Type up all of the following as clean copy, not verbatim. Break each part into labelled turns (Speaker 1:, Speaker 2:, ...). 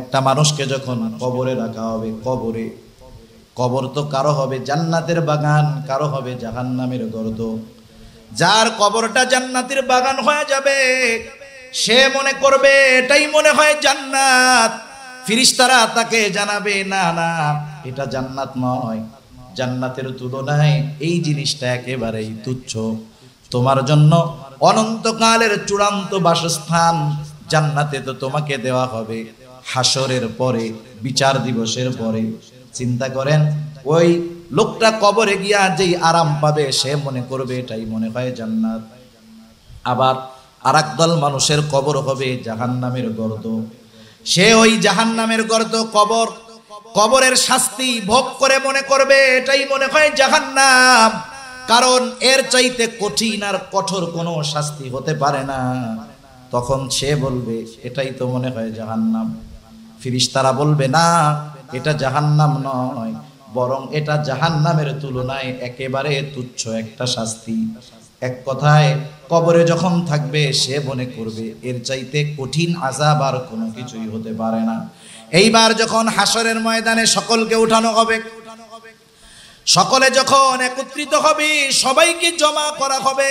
Speaker 1: একটা মানুষকে যখন কবরে রাখা হবে, কবর তো কারো হবে জান্নাতের বাগান, কারো হবে জাহান্নামের গর্ত। যার কবরটা জান্নাতের বাগান হয়ে যাবে সে মনে করবে এটাই মনে হয় জান্নাত। ফেরেশতারা তাকে জানাবে না না, এটা জান্নাত নয়, জান্নাতের তুলনায় এই জিনিসটা একেবারেই তুচ্ছ। তোমার জন্য অনন্তকালের চূড়ান্ত বাসস্থান জান্নাতে তো তোমাকে দেওয়া হবে হাসরের পরে, বিচার দিবসের পরে। চিন্তা করেন, ওই লোকটা কবরে গিয়া যেই আরাম পাবে সে মনে করবে এটাই মনে হয় জান্নাত। আবার আরেক দল মানুষের কবর হবে জাহান্নামের গর্ত। সে ওই জাহান্নামের গর্ত, কবরের শাস্তি ভোগ করে মনে করবে এটাই মনে হয় জাহান্নাম, কারণ এর চাইতে কঠিন আর কঠোর কোনো শাস্তি হতে পারে না। তখন সে বলবে এটাই তো মনে হয় জাহান্নাম। ফেরেশতারা বলবে না, এটা জাহান্নাম নয়, বরং এটা জাহান্নামের তুলনায় একেবারে তুচ্ছ একটা শাস্তি। এক কথায় কবরে যখন থাকবে সে মনে করবে এর চাইতে কঠিন আযাব আর কোনো কিছুই হতে পারে না। এইবার যখন হাসরের ময়দানে সকলকে উঠানো হবে, সকলে যখন একত্রিত হবে, সবাইকে জমা করা হবে,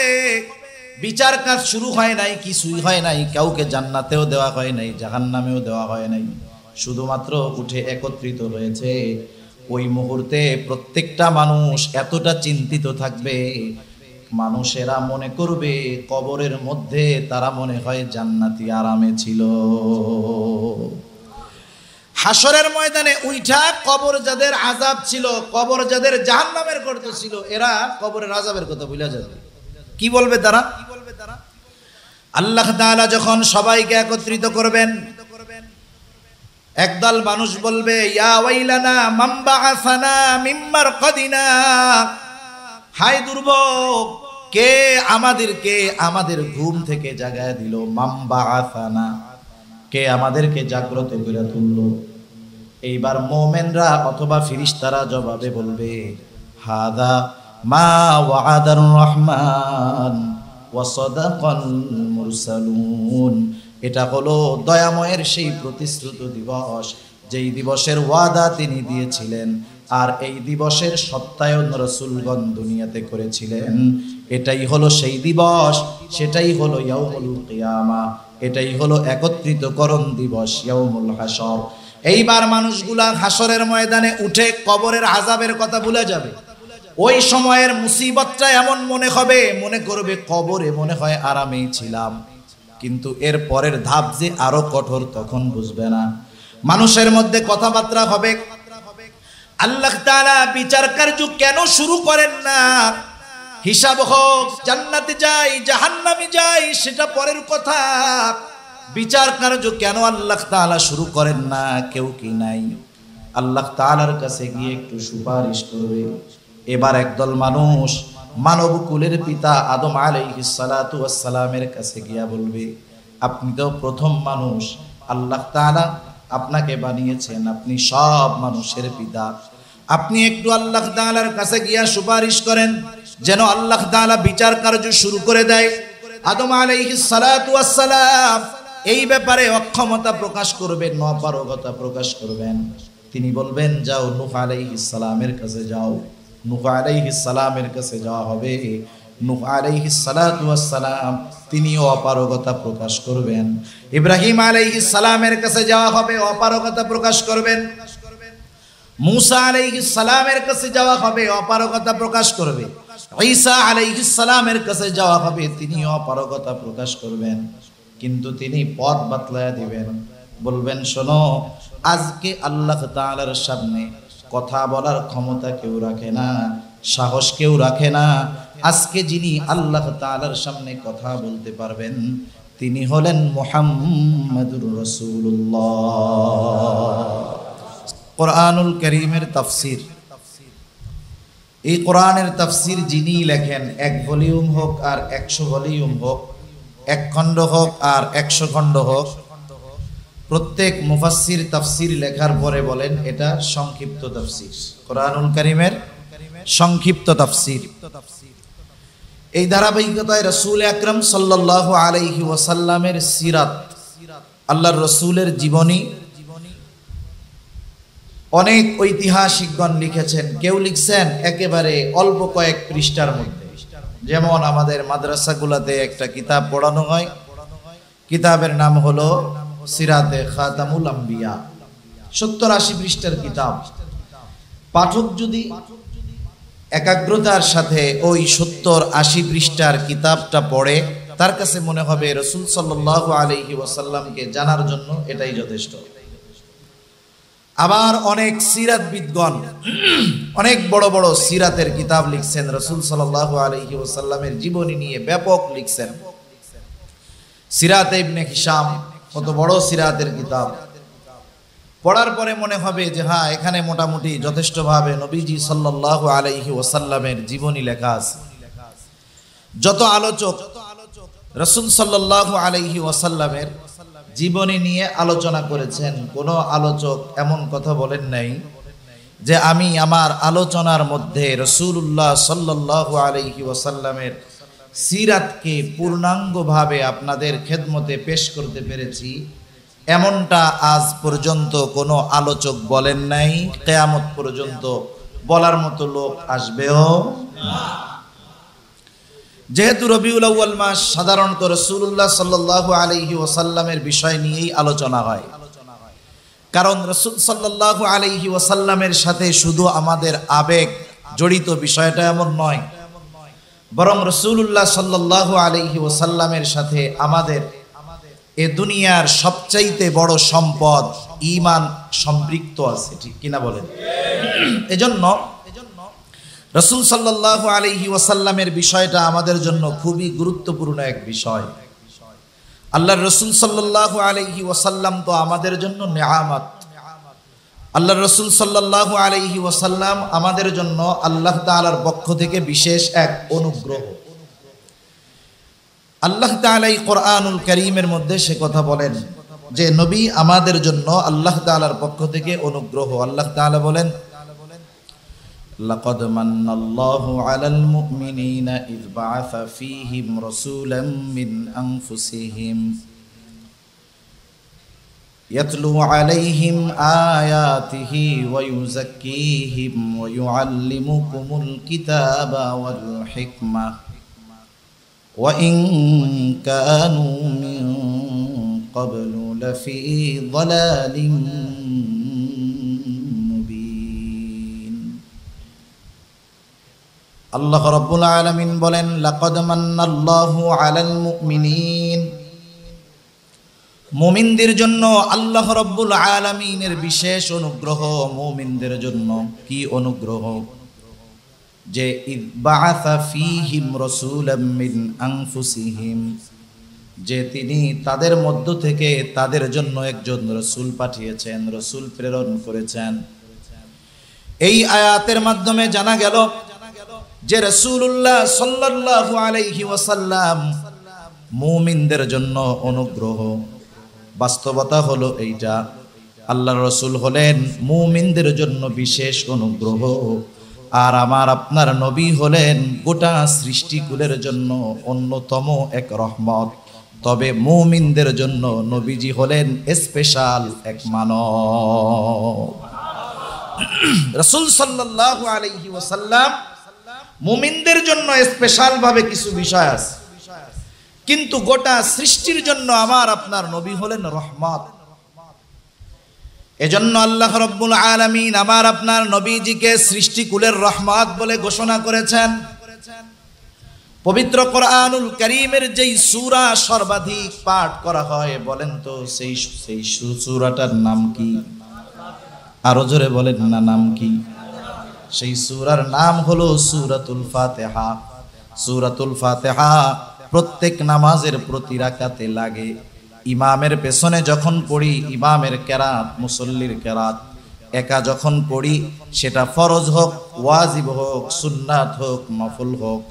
Speaker 1: বিচার কাজ শুরু হয় নাই, কিছুই হয় নাই, কাউকে জান্নাতেও দেওয়া হয় নাই, জাহান্নামেও দেওয়া হয় নাই, শুধুমাত্র উঠে একত্রিত হয়েছে। ওই মুহূর্তে প্রত্যেকটা মানুষ এতটা চিন্তিত থাকবে, মানুষেরা মনে করবে কবরের মধ্যে তারা মনে হয় জান্নাতি আরামে ছিল। হাসরের ময়দানে উইঠা কবর যাদের আযাব ছিল, কবর যাদের জাহান্নামের গর্ত ছিল, এরা কবরের আযাবের কথা ভুলে যাবে। কি বলবে তারা? আল্লাহ তাআলা যখন সবাইকে একত্রিত করবেন, একদল মানুষ বলবে ইয়া ওয়াইলানা মান বাআসানা মিন মারকাদিনা, হায় দুর্ভোগ, কে আমাদেরকে আমাদের ঘুম থেকে জাগায় দিল, মান বাআসানা, কে আমাদেরকে জাগ্রত করে তুললো। এইবার মুমিনরা অথবা ফেরেশতারা জবাবে বলবে হাদা মা ওয়াদার রহমান ওয়া সাদাকাল মুরসালুন, এটা হলো দয়াময়ের সেই প্রতিশ্রুত দিবস, যেই দিবসের ওয়াদা তিনি দিয়েছিলেন আর এই দিবসের সত্যায়ন রাসূলগণ দুনিয়াতে করেছিলেন। এটাই হলো সেই দিবস, সেটাই হলো ইয়াউমুল কিয়ামা, এটাই হলো একত্রিতকরণ দিবস, ইয়াউমুল হাসর। এইবার মানুষগুলা হাসরের ময়দানে উঠে কবরের আযাবের কথা ভুলে যাবে। ওই সময়ের মুসিবতটা এমন মনে হবে, মনে করবে কবরে মনে হয় আরামেই ছিলাম, কিন্তু এর পরের ধাপ যে আরো কঠোর তখন বুঝবে না। মানুষের মধ্যে কথাবার্তা হবে, আল্লাহ তাআলা বিচার কার্য কেন শুরু করেন না? হিসাব হোক, জান্নাতে যাই জাহান্নামে যাই সেটা পরের কথা, বিচার কার্য কেন আল্লাহ তাআলা শুরু করেন না? কেউ কি নাই আল্লাহ তাআলার কাছে গিয়ে একটু সুপারিশ করবে? এবার একদল মানুষ মানব কুলের পিতা আদম আলাইহিস সালাতু ওয়াস সালামের কাছে গিয়া বলবে, আপনি তো প্রথম মানুষ, আল্লাহ তাআলা আপনাকে বানিয়েছেন, আপনি সব মানুষের পিতা, আপনি একটু আল্লাহ তাআলার কাছে গিয়া সুপারিশ করেন যেন আল্লাহ তাআলা বিচার কার্য শুরু করে দেয়। আদম আলাইহিস সালাতু ওয়াস সালাম এই ব্যাপারে অক্ষমতা প্রকাশ করবেন, অপারগতা প্রকাশ করবেন। তিনি বলবেন যাও নূহ আলাইহিস সালামের কাছে যাও। নূহ আলাইহিস সালামের কাছে যাওয়া হবে। নূহ আলাইহিস সালাতু ওয়াস সালাম তিনিও অপারগতা প্রকাশ করবেন। ইব্রাহিম আলাইহিস সালামের কাছে যাওয়া হবে, অপারগতা প্রকাশ করবেন। মূসা আলাইহিস সালামের কাছে যাওয়া হবে, অপারগতা প্রকাশ করবে। ঈসা আলাইহিস সালামের কাছে যাওয়া হবে, তিনিও অপারগতা প্রকাশ করবেন। কিন্তু তিনি পথ বাতলায়া দিবেন, বলবেন শোনো, আজকে আল্লাহ তাআলার সামনে কথা বলার ক্ষমতা কেউ রাখে না, সাহস কেউ রাখে না। আজকে যিনি আল্লাহ তাআলার সামনে কথা বলতে পারবেন তিনি হলেন মুহাম্মাদুর রাসূলুল্লাহ। কোরআনুল কারীমের তাফসীর, এই কোরআনের তাফসীর যিনি লেখেন, এক ভলিউম হোক আর 100 ভলিউম হোক, এক খণ্ড হোক আর 100 খণ্ড হোক, প্রত্যেক মুফাসসির তাফসীর লেখার পরে বলেন এটা সংক্ষিপ্ত তাফসীর, কোরআনুল কারীমের সংক্ষিপ্ত তাফসীর। এই ধারাবাহিকতায় রাসূল আকরাম সাল্লাল্লাহু আলাইহি ওয়াসাল্লামের সিরাত, আল্লাহর রাসূলের জীবনী, অনেক ঐতিহাসিকগণ লিখেছেন, কেউ লিখছেন একেবারে অল্প কয়েক পৃষ্ঠার মধ্যে। যেমন আমাদের মাদ্রাসাগুলোতে একটা কিতাব পড়ানো হয়, কিতাবের নাম হলো সিরাতে খাতামুল আম্বিয়া, 70-80 পৃষ্ঠার কিতাব। পাঠক যদি একাগ্রতার সাথে ওই 70-80 পৃষ্ঠার কিতাবটা পড়ে, তার কাছে মনে হবে রাসূল সাল্লাল্লাহু আলাইহি ওয়াসাল্লামকে জানার জন্য এটাই যথেষ্ট। আবার অনেক সিরাতবিদগণ অনেক বড় বড় সিরাতের কিতাব লিখছেন, রাসূল সাল্লাল্লাহু আলাইহি ওয়াসাল্লামের জীবনী নিয়ে ব্যাপক লিখছেন। সিরাতে ইবনে হিশাম, কত বড় সিরাতের কিতাব। পড়ার পরে মনে হবে যে হ্যাঁ, এখানে মোটামুটি যথেষ্টভাবে নবীজি সাল্লাল্লাহু আলাইহি ওয়াসাল্লামের জীবনী লেখা আছে। যত আলোচক রাসূল সাল্লাল্লাহু আলাইহি ওয়াসাল্লামের জীবনী নিয়ে আলোচনা করেছেন, কোনো আলোচক এমন কথা বলেন নাই যে আমি আমার আলোচনার মধ্যে রাসূলুল্লাহ সাল্লাল্লাহু আলাইহি ওয়াসাল্লামের সিরাতকে পূর্ণাঙ্গভাবে আপনাদের খেদমতে পেশ করতে পেরেছি, এমনটা আজ পর্যন্ত কোনো আলোচক বলেন নাই। কিয়ামত পর্যন্ত বলার মতো লোক আসবেও না। যেহেতু রবিউল আউয়াল মাস, সাধারণত রাসূলুল্লাহ সাল্লাল্লাহু আলাইহি ওয়াসাল্লামের বিষয় নিয়েই আলোচনা হয়। কারণ রাসূল সাল্লাল্লাহু আলাইহি ওয়াসাল্লামের সাথে শুধু আমাদের আবেগ জড়িত বিষয়টা এমন নয়, বরং রাসূলুল্লাহ সাল্লাল্লাহু আলাইহি ওয়াসাল্লামের সাথে আমাদের এ দুনিয়ার সবচাইতে বড় সম্পদ ঈমান সম্পৃক্ত আছে, ঠিক কিনা বলেন? এজন্য রাসূল সাল্লাল্লাহু আলাইহি ওয়াসাল্লামের বিষয়টা আমাদের জন্য খুবই গুরুত্বপূর্ণ এক বিষয়। আল্লাহর রাসূল সাল্লাল্লাহু আলাইহি ওয়াসাল্লাম তো আমাদের জন্য নেয়ামত। আল্লাহর রাসূল সাল্লাল্লাহু আলাইহি ওয়াসাল্লাম আমাদের জন্য আল্লাহ তাআলার পক্ষ থেকে বিশেষ এক অনুগ্রহ। আল্লাহ তাআলা এই কোরআনুল কারীমের মধ্যে সে কথা বলেন যে নবী আমাদের জন্য আল্লাহ তাআলার পক্ষ থেকে অনুগ্রহ। আল্লাহ তাআলা বলেন, লাকাদ মান্নাল্লাহু আলাল মুমিনিনা ইয বাআসা ফীহিম রাসূলাম মিন আনফুসিহিম ইয়াতলু আলাইহিম আয়াতিহি ওয়া ইউযাক্কিহিম ওয়া ইউআল্লিমুকুমুল কিতাবা ওয়াল হিকমাহ ওয়া ইন কানু মিন ক্বাবলু লাফী যালালিম মুবিন। আল্লাহ রাব্বুল আলামিন বলেন, লাকাদ মান্নাল্লাহু আলাল মুমিনিন, মুমিনদের জন্য আল্লাহ রাব্বুল আলামিনের বিশেষ অনুগ্রহ। মুমিনদের জন্য কি অনুগ্রহ? যে ইয বাআসা ফীহিম রাসূলাম মিন আনফুসিহিম, যে তিনি তাদের মধ্য থেকে তাদের জন্য একজন রাসূল পাঠিয়েছেন, রাসূল প্রেরণ করেছেন। এই আয়াতের মাধ্যমে জানা গেল যে রাসূলুল্লাহ সাল্লাল্লাহু আলাইহি ওয়াসাল্লাম মুমিনদের জন্য অনুগ্রহ। বাস্তবতা হলো এইটা, আল্লাহর রাসূল হলেন মুমিনদের জন্য বিশেষ অনুগ্রহ, আর আমার আপনার নবী হলেন গোটা সৃষ্টিকুলের জন্য অন্যতম এক রহমত। তবে মুমিনদের জন্য নবীজি হলেন স্পেশাল এক মানব। রাসূল সাল্লাল্লাহু আলাইহি ওয়াসাল্লাম মুমিনদের জন্য স্পেশাল ভাবে কিছু বিষয় আছে, কিন্তু গোটা সৃষ্টির জন্য আমার আপনার নবী হলেন রহমত। এজন্য আল্লাহ রাব্বুল আলামিন আমার আপনার নবীজিকে সৃষ্টিকুলের রহমত বলে ঘোষণা করেছেন। পবিত্র কোরআনুল কারীমের যেই সূরা সর্বাধিক পাঠ করা হয়, বলেন তো সেই সূরাটার নাম কি? আরো জোরে বলেন না, নাম কি? সেই সূরার নাম হলো সূরাতুল ফাতিহা। সূরাতুল ফাতিহা প্রত্যেক নামাজের প্রতি রাকাতে লাগে। ইমামের পেছনে যখন পড়ি, ইমামের কেরাত, মুসল্লির কেরাত একা যখন পড়ি, সেটা ফরজ হোক, ওয়াজিব হোক, সুন্নাত হোক, নফল হোক,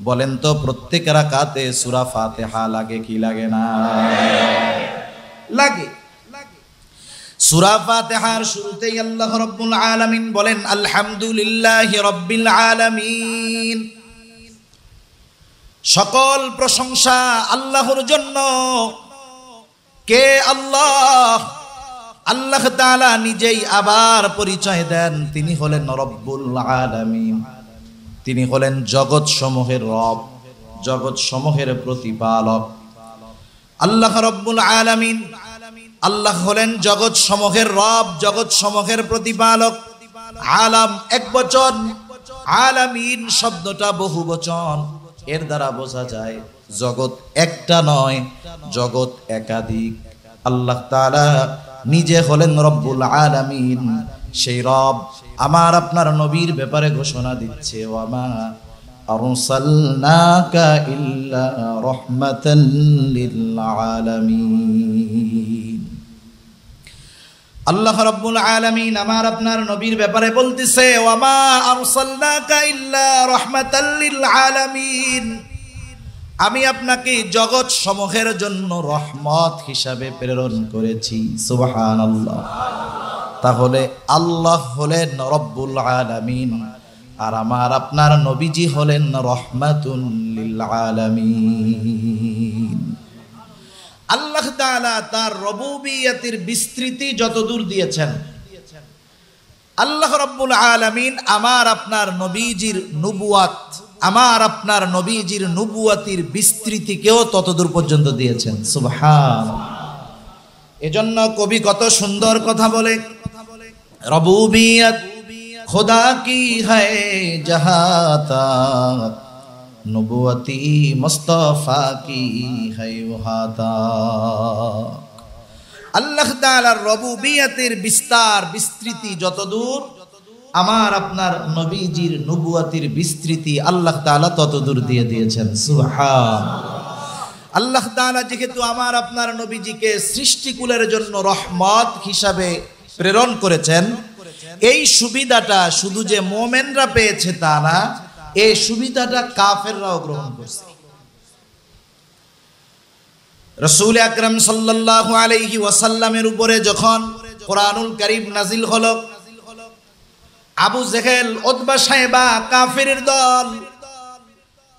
Speaker 1: বলেন তো প্রত্যেক রাকাতে সূরা ফাতিহা লাগে কি লাগে না? লাগে। সূরা ফাতিহার শুরুতেই আল্লাহ রাব্বুল আলামিন বলেন, আলহামদুলিল্লাহি রাব্বিল আলামিন, সকল প্রশংসা আল্লাহর জন্য। কে আল্লাহ? আল্লাহ তাআলা নিজেই আবার পরিচয় দেন, তিনি হলেন রব্বুল আলামিন, তিনি হলেন জগৎ সমূহের রব, জগৎ সমূহের প্রতিপালক। আল্লাহ রব্বুল আলামিন, আল্লাহ হলেন জগৎ সমূহের রব, জগৎ সমূহের প্রতিপালক। আলাম এক বচন, আলামিন শব্দটা বহু বচন, এর দ্বারা বোঝা যায় জগৎ একটা নয়, জগৎ একাধিক। আল্লাহ তাআলা নিজে হলেন রব্বুল আলামিন, সেই রব আমার আপনার নবীর ব্যাপারে ঘোষণা দিচ্ছে, ওয়ামা আরসালনাকা ইল্লা রাহমাতাল লিল আলামিন। আল্লাহ রাব্বুল আলামিন আমার আপনার নবীর ব্যাপারে বলতেছে, ওয়ামা আরসালনাকা ইল্লা রাহমাতাল লিল আলামিন, আমি আপনাকে জগৎ সমূহের জন্য রহমত হিসাবে প্রেরণ করেছি। সুবহানাল্লাহ। তাহলে আল্লাহ হলেন রব্বুল আলামিন, আর আমার আপনার নবীজি হলেন রহমাতুল লিল আলামিন। আল্লাহ তাআলা তার রুবুবিয়তের বিস্তৃতি যতদূর দিয়েছেন, আল্লাহ রাব্বুল আলামিন আমার আপনার নবীজির নবুয়াত, আমার আপনার নবীজির নবুয়াতির বিস্তৃতিকেও ততদূর পর্যন্ত দিয়েছেন। সুবহানাল্লাহ। এজন্য কবি কত সুন্দর কথা বলে, রবুবিয়ত खुदा की है जहाँ तक, नबुवती मुस्तफा की है वहाँ तक। আল্লাহ তাআলার রবুবিয়তের বিস্তার বিস্তৃতি যতদূর, আমার আপনার নবীজির নবুয়াতির বিস্তৃতি আল্লাহ তাআলা ততদূর দিয়ে দিয়েছেন। সুবহানাল্লাহ। আল্লাহ তাআলা যেহেতু আমার আপনার নবীজিকে সৃষ্টিকুলের জন্য রহমত হিসাবে প্রেরণ করেছেন, এই সুবিধাটা শুধু যে মুমিনরা পেয়েছে তা না, এই সুবিধাটা কাফেররাও গ্রহণ করছে। রাসূল আকরাম সাল্লাল্লাহু আলাইহি ওয়াসাল্লামের উপরে যখন কোরআনুল কারীম নাজিল হলো, আবু জেহেল, উতবা, সাইবা কাফেরের দল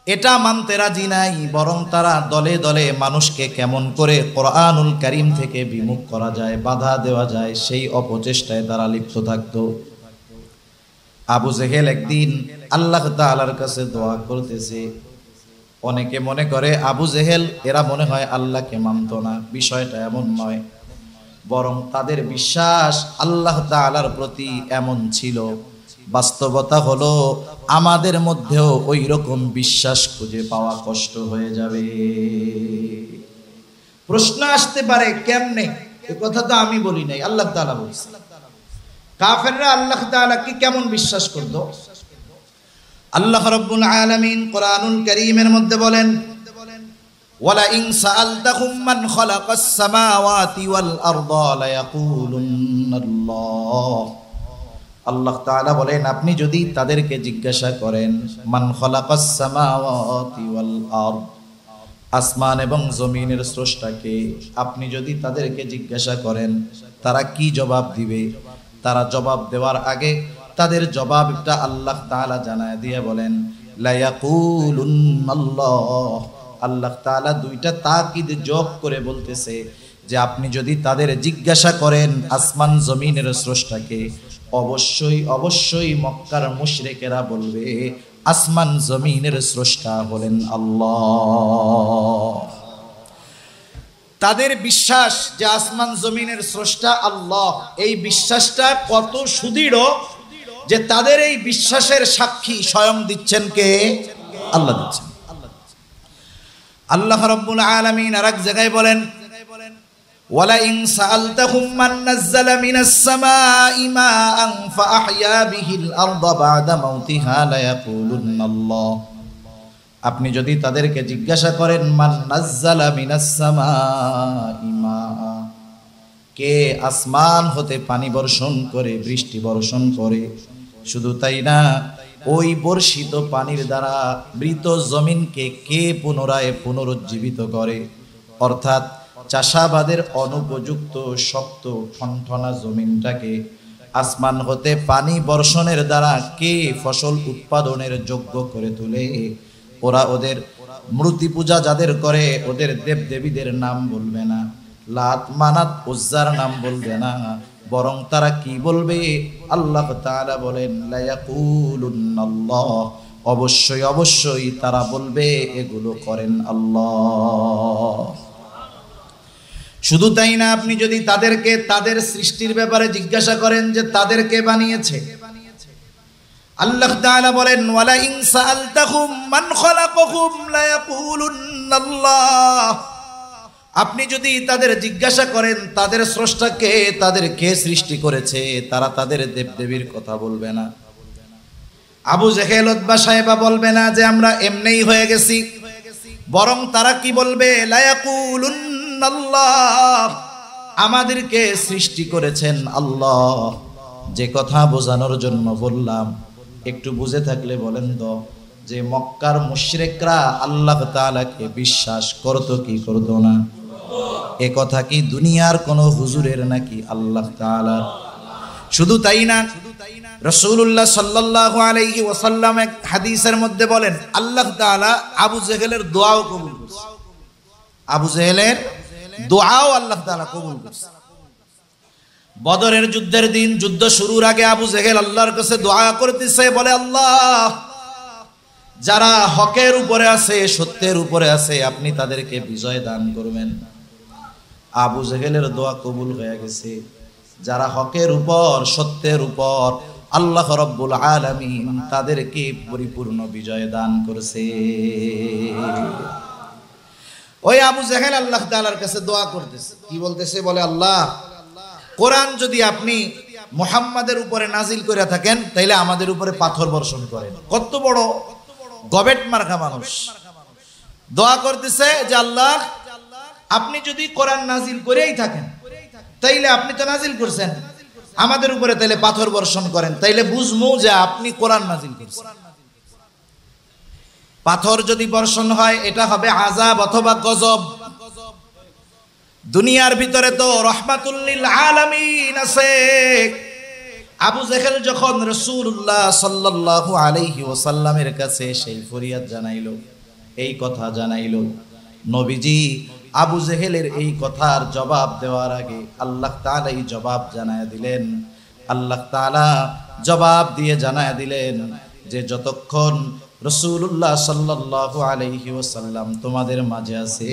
Speaker 1: এটা মানতে রাজি নাই, বরং তারা দলে দলে মানুষকে কেমন করে কোরআনুল কারীম থেকে বিমুখ করা যায়, বাধা দেওয়া যায়, সেই অপচেষ্টায় তারা লিপ্ত থাকত। আবু জেহেল একদিন আল্লাহ তাআলার কাছে দোয়া করতেছে। অনেকে মনে করে আবু জেহেল এরা মনে হয় আল্লাহকে মানত না, বিষয়টা এমন নয়, বরং তাদের বিশ্বাস আল্লাহ তাআলার প্রতি এমন ছিল। বাস্তবতা হলো আমাদের মধ্যেও ওই রকম বিশ্বাস খুঁজে পাওয়া কষ্ট হয়ে যাবে। প্রশ্ন আসতে পারে কেমনে, এই কথা তো আমি বলি নাই, আল্লাহ তাআলা বলছে। কাফেররা আল্লাহ তাআলাকে কেমন বিশ্বাস করত? আল্লাহ রাব্বুল আলামিন কোরআনুল কারীমের মধ্যে বলেন, ওয়ালা ইন সাআলতাহুম মান খালাকাস সামাওয়াতি ওয়াল আরদা লায়াকুলুন্নাল্লাহ। আল্লাহ তাআলা বলেন, আপনি যদি তাদেরকে জিজ্ঞাসা করেন মান খালাকাস সামাওয়াতি ওয়াল আরদ, আসমান এবং জমিনের স্রষ্টাকে, আপনি যদি তাদেরকে জিজ্ঞাসা করেন তারা কি জবাব দিবে? তারা জবাব দেওয়ার আগে তাদের জবাবটা আল্লাহ তাআলা জানায় দিয়ে বলেন লা ইয়াকুলুন্নাল্লাহ। আল্লাহ তাআলা দুইটা তাকিদ যোগ করে বলতেছে যে আপনি যদি তাদের জিজ্ঞাসা করেন আসমান জমিনের স্রষ্টাকে, অবশ্যই অবশ্যই মক্কার মুশরিকেরা বলবে আসমান জমিনের স্রষ্টা হলেন আল্লাহ। তাদের বিশ্বাস যে আসমান জমিনের স্রষ্টা আল্লাহ, এই বিশ্বাসটা কত সুদৃঢ় যে তাদের এই বিশ্বাসের সাক্ষী স্বয়ং দিচ্ছেন কে? আল্লাহ দিচ্ছেন। আল্লাহ রাব্বুল আলামিন আরেক জায়গায় বলেন, ওয়ালা ইন সাআলতাহুম মান নাযালা মিনাস সামাই মাআন ফাআহইয়া বিহিল আরদা বা'দা মাউতিহা লা ইয়াকুলুন্নাল্লাহ। আপনি যদি তাদেরকে জিজ্ঞাসা করেন মান নাযালা মিনাস সামাই মাআ, কে আসমান হতে পানি বর্ষণ করে, বৃষ্টি বর্ষণ করে, শুধু তাই না, ওই বর্ষিত পানির দ্বারা মৃত জমিনকে কে পুনরায় পুনরুজ্জীবিত করে, অর্থাৎ চাষাবাদের অনুপযুক্ত শক্ত ঠনঠনা জমিনটাকে আসমান হতে পানি বর্ষণের দ্বারা কে ফসল উৎপাদনের যোগ্য করে তোলে। ওরা ওদের মূর্তি পূজা যাদের করে ওদের দেবদেবীদের নাম বলবে না, লাত মানাত উজ্জার নাম বলবে না, বরং তারা কি বলবে? আল্লাহ তাআলা বলেন লা ইয়াকুলুন্নাল্লাহ, অবশ্যই অবশ্যই তারা বলবে এগুলো করেন আল্লাহ। শুধু তাই না, আপনি যদি তাদেরকে তাদের সৃষ্টির ব্যাপারে জিজ্ঞাসা করেন যে তাদেরকে বানিয়েছে, আল্লাহ তাআলা বলেন ওয়ালা ইন সাআলতাহুম মান খালাকাহুম লা ইয়াকুলুন্নাল্লাহ, আপনি যদি তাদের জিজ্ঞাসা করেন তাদের স্রষ্টাকে, তাদের কে সৃষ্টি করেছে, তারা তাদের দেবদেবীর কথা বলবে না। আবু জেহেল উতবা সাহেবা বলবে না যে আমরা এমনিই হয়ে গেছি, বরং তারা কি বলবে? লা ইয়াকুলুন্নাল্লাহ, আমাদেরকে সৃষ্টি করেছেন আল্লাহ। যে কথা বোঝানোর জন্য বললাম, একটু বুঝে থাকলে বলেন তো, যে মক্কার মুশরিকরা আল্লাহ তাআলাকে বিশ্বাস করতো কি করতো না? এ কথা কি দুনিয়ার কোন হুজুরের নাকি আল্লাহ তাআলা? শুধু তাই না, রাসূলুল্লাহ সাল্লাল্লাহু আলাইহি ওয়াসাল্লাম এক হাদিসের মধ্যে বলেন আল্লাহ তাআলা আবু জেহেলের দোয়াও কবুল করেছে। আবু জেহেলের দোয়াও আল্লাহ তাআলা কবুল করেছে। বদরের যুদ্ধের দিন, যুদ্ধ শুরুর আগে আবু জেহেল আল্লাহর কাছে দোয়া করতেছে, বলে আল্লাহ, যারা হকের উপরে আছে, সত্যের উপরে আছে, আপনি তাদেরকে বিজয় দান করবেন। আবু জেহেলের দোয়া কবুল হয়ে গেছে। যারা হকের উপর, সত্যের উপর, আল্লাহ রাব্বুল আলামিন তাদেরকে পরিপূর্ণ বিজয় দান করেছে। ওই আবু জেহেল আল্লাহ তাআলার কাছে দোয়া করতেছে, কি বলতেছে? বলে আল্লাহ, কোরআন যদি আপনি মুহাম্মাদের উপরে নাজিল করে থাকেন, তাইলে আমাদের উপরে পাথর বর্ষণ করেন। কত বড় গবেট মার্কা মানুষ দোয়া করতেছে যে আল্লাহ, আপনি যদি কোরআন নাজিল করেই থাকেন, তাইলে আপনি তো নাজিল করছেন, আমাদের উপরে তাইলে পাথর বর্ষণ করেন, তাইলে বুঝমু যে আপনি কোরআন নাজিল করছেন। পাথর যদি বর্ষণ হয়, এটা হবে আযাব অথবা গজব। দুনিয়ার ভিতরে তো রাহমাতুল লিল আলামিন আছে। আবু জেহেল যখন রাসূলুল্লাহ সাল্লাল্লাহু আলাইহি ওয়াসাল্লামের কাছে সেই ফরিয়াদ জানাইলো, এই কথা জানাইলো, নবীজি আবু জেহেলের এই কথার জবাব দেওয়ার আগে আল্লাহ তাআলা এই জবাব জানায় দিলেন। আল্লাহ তাআলা জবাব দিয়ে জানায় দিলেন যে যতক্ষণ রাসূলুল্লাহ সাল্লাল্লাহু আলাইহি ওয়াসাল্লাম তোমাদের মাঝে আছে,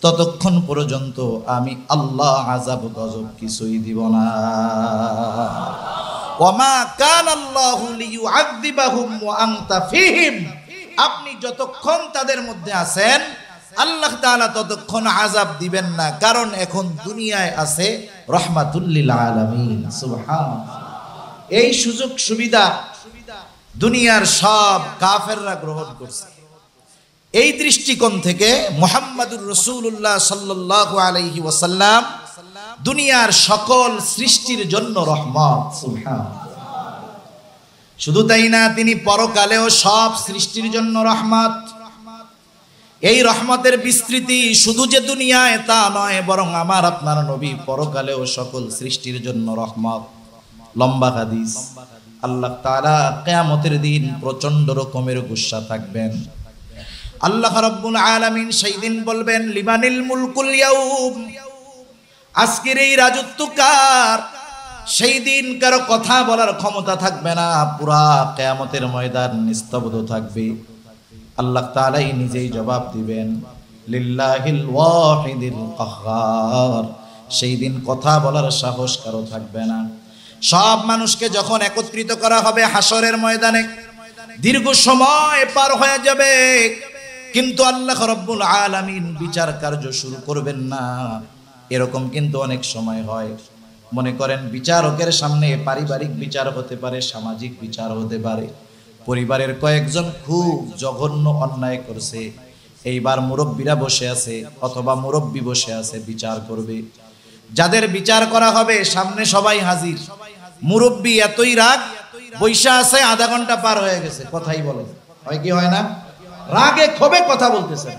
Speaker 1: ততক্ষণ পর্যন্ত আমি আল্লাহ আযাব গজব কিছুই দিব না। ওয়ামা কানাল্লাহু লিয়ুআযিবাহুম ওয়া আনতা ফীহিম, আপনি যতক্ষণ তাদের মধ্যে আছেন আল্লাহ তাআলা ততক্ষণ আযাব দিবেন না, কারণ এখন দুনিয়ায় আছে রাহমাতুল লিল আলামিন। সুবহানাল্লাহ। এই সুযোগ সুবিধা দুনিয়ার সব কাফেররা গ্রহণ করছে। এই দৃষ্টিকোণ থেকে মুহাম্মাদুর রাসূলুল্লাহ সাল্লাল্লাহু আলাইহি ওয়াসাল্লাম দুনিয়ার সকল সৃষ্টির জন্য রহমত। সুবহানাল্লাহ। শুধু তাই না, তিনি পরকালেও সব সৃষ্টির জন্য রহমত। এই রহমতের বিস্তৃতি শুধু যে দুনিয়ায় তা নয়, বরং আমার আপনার নবী পরকালেও সকল সৃষ্টির জন্য রহমত। লম্বা হাদিস। আল্লাহ তাআলা কিয়ামতের দিন প্রচন্ড রকমের গুসা থাকবেন। আল্লাহ রাব্বুল আলামিন সেই দিন বলবেন লিমানিল মুলকুল ইয়াউম, আজকের এই রাজত্ব কার? সেই দিন কারো কথা বলার ক্ষমতা থাকবে না, পুরা কিয়ামতের ময়দান নিস্তব্ধ থাকবে। আল্লাহ তাআলাই নিজেই জবাব দিবেন লিল্লাহিল ওয়াহিদিল কাহ্হার। সেই দিন কথা বলার সাহস কারো থাকবে না। সব মানুষকে যখন একত্রিত করা হবে হাসরের ময়দানে, দীর্ঘ সময় পার হয়ে যাবে, কিন্তু আল্লাহ রাব্বুল আলামিন বিচার কার্য শুরু করবেন না। এরকম কিন্তু অনেক সময় হয়। মনে করেন বিচারকের সামনে পারিবারিক বিচার হতে পারে, সামাজিক বিচার হতে পারে, পরিবারের কয়েকজন খুব জঘন্য অন্যায় করছে, এইবার মুরব্বীরা বসে আছে অথবা মুরব্বী বসে আছে, বিচার করবে। যাদের বিচার করা হবে সামনে সবাই হাজির, মুরব্বী এতই রাগ, বৈশা আছে, আধা ঘন্টা পার হয়ে গেছে, কথাই বলে, হয় কি হয় না? রাগে ক্ষোভে কথা বলতেছে।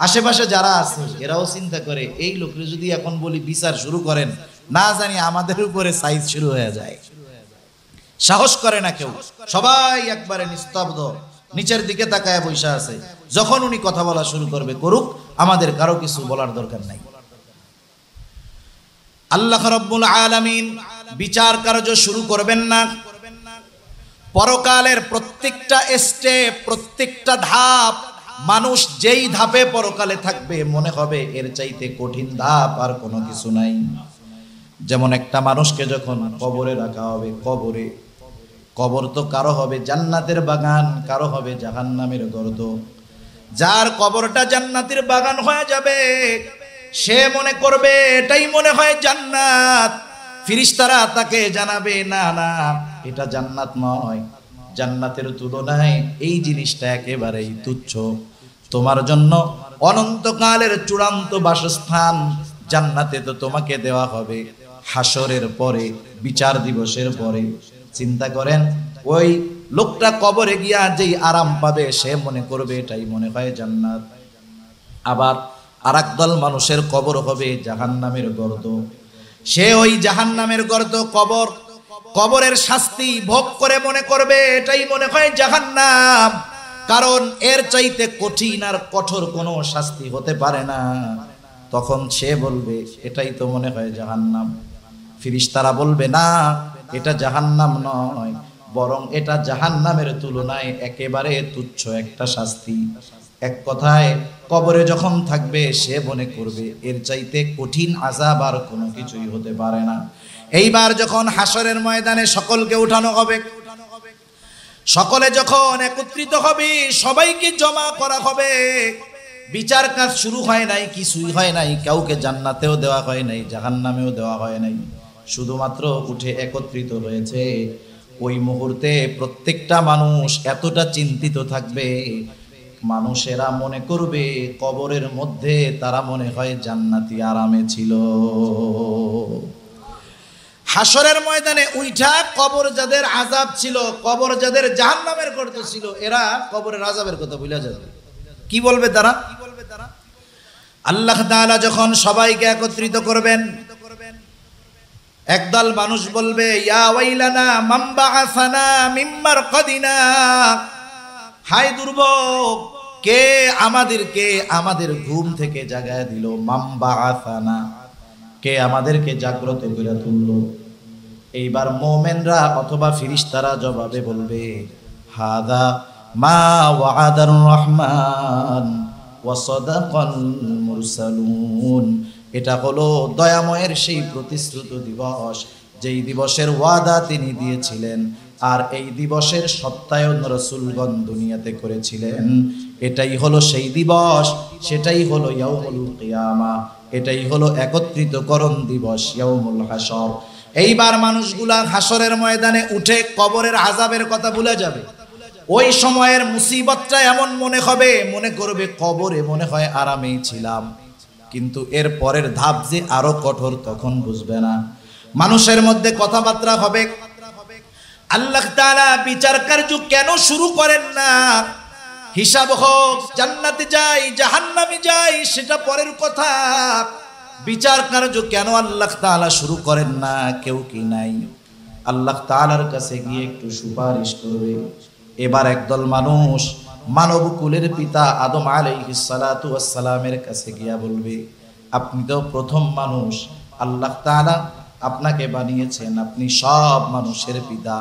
Speaker 1: আশেপাশে যারা আছে এরাও চিন্তা করে, এই লোকরে যদি এখন বলি বিচার শুরু করেন, না জানি আমাদের উপরে সাইজ শুরু হয়ে যায়। সাহস করে না কেউ, সবাই একবারে নিস্তব্ধ, নিচের দিকে তাকায় বৈশা আছে। যখন উনি কথা বলা শুরু করবে, করুক, আমাদের কারো কিছু বলার দরকার নাই। আল্লাহ রাব্বুল আলামিন বিচার কার্য শুরু করবেন না। পরকালের প্রত্যেকটা স্টেপ, প্রত্যেকটা ধাপ, মানুষ যেই ধাপে পরকালে থাকবে মনে হবে এর চাইতে কঠিন ধাপ আর কোনো কিছু নাই। যেমন একটা মানুষকে যখন কবরে রাখা হবে, কবর তো কারো হবে জান্নাতের বাগান, কারো হবে জাহান্নামের গর্ত। যার কবরটা জান্নাতের বাগান হয়ে যাবে সে মনে করবে এটাই মনে হয় জান্নাত। ফেরেশতারা তাকে জানাবে না না, এটা জান্নাত নয়, জান্নাতের তুলনায় এই জিনিসটা একেবারেই তুচ্ছ। তোমার জন্য অনন্তকালের চূড়ান্ত বাসস্থান জান্নাতে তো তোমাকে দেওয়া হবে হাসরের পরে, বিচার দিবসের পরে। চিন্তা করেন, ওই লোকটা কবরে গিয়া যেই আরাম পাবে সে মনে করবে এটাই মনে হয় জান্নাত। আবার আরেক দল মানুষের কবর হবে জাহান্নামের গর্ত। সে ওই জাহান্নামের গর্ত, কবরের শাস্তি ভোগ করে মনে করবে এটাই মনে হয় জাহান্নাম, কারণ এর চাইতে কঠিন আর কঠোর কোনো শাস্তি হতে পারে না। তখন সে বলবে এটাই তো মনে হয় জাহান্নাম। ফেরেশতারা বলবে না, এটা জাহান্নাম নয়, বরং এটা জাহান্নামের তুলনায় একেবারে তুচ্ছ একটা শাস্তি। এক কথায় কবরে যখন থাকবে সে মনে করবে এর চাইতে কঠিন আযাব আর কোনো কিছুই হতে পারে না। এইবার যখন হাসরের ময়দানে সকলকে উঠানো হবে, সকলে যখন একত্রিত হবে, সবাইকে জমা করা হবে, বিচার কাজ শুরু হয় নাই, কিছুই হয় নাই, কাউকে জান্নাতেও দেওয়া হয় নাই, জাহান্নামেও দেওয়া হয় নাই, শুধুমাত্র উঠে একত্রিত হয়েছে। ওই মুহূর্তে প্রত্যেকটা মানুষ এতটা চিন্তিত থাকবে, মানুষেরা মনে করবে কবরের মধ্যে তারা মনে হয় জান্নাতি আরামে ছিল। হাসরের ময়দানে উইঠা কবর যাদের আযাব ছিল, কবর যাদের জাহান্নামের গর্ত ছিল, এরা কবরের আযাবের কথা ভুলে যাবে। কি বলবে তারা? আল্লাহ তাআলা যখন সবাইকে একত্রিত করবেন, একদল মানুষ বলবে ইয়া ওয়াইলানা মান বাআসানা মিন মারকাদিনা, হায় দুর্ভোগ, কে আমাদেরকে আমাদের ঘুম থেকে জাগায় দিল, মান বাআসানা, কে আমাদেরকে জাগ্রত করে তুললো। এইবার মুমিনরা অথবা ফেরেশতারা জবাবে বলবে হাদা মা ওয়াদার রহমান ওয়া সাদাকাল মুরসালুন, এটা হলো দয়াময়ের সেই প্রতিশ্রুত দিবস, যেই দিবসের ওয়াদা তিনি দিয়েছিলেন আর এই দিবসের সত্যায়ন রাসূলগণ দুনিয়াতে করেছিলেন। এটাই হলো সেই দিবস, সেটাই হলো ইয়াউমুল কিয়ামা, এটাই হলো একত্রিতকরণ দিবস, ইয়াউমুল হাসর। এইবার মানুষগুলা হাসরের ময়দানে উঠে কবরের আযাবের কথা ভুলে যাবে। ওই সময়ের মুসিবতটা এমন মনে হবে, মনে করবে কবরে মনে হয় আরামেই ছিলাম, কিন্তু এর পরের ধাপ যে আরো কঠোর তখন বুঝবে না। মানুষের মধ্যে কথাবার্তা হবে, আল্লাহ তাআলা বিচার কার্য কেন শুরু করেন না? হিসাব হোক, জান্নাতে যাই জাহান্নামে যাই সেটা পরের কথা, বিচার কার্য কেন আল্লাহ তাআলা শুরু করেন না? কেউ কি নাই আল্লাহ তাআলার কাছে গিয়ে একটু সুপারিশ করবে? এবার একদল মানুষ মানব কুলের পিতা আদম আলাইহিস সালাতু ওয়াস সালামের কাছে গিয়া বলবে, আপনি তো প্রথম মানুষ, আল্লাহ তাআলা আপনাকে বানিয়েছেন, আপনি সব মানুষের পিতা,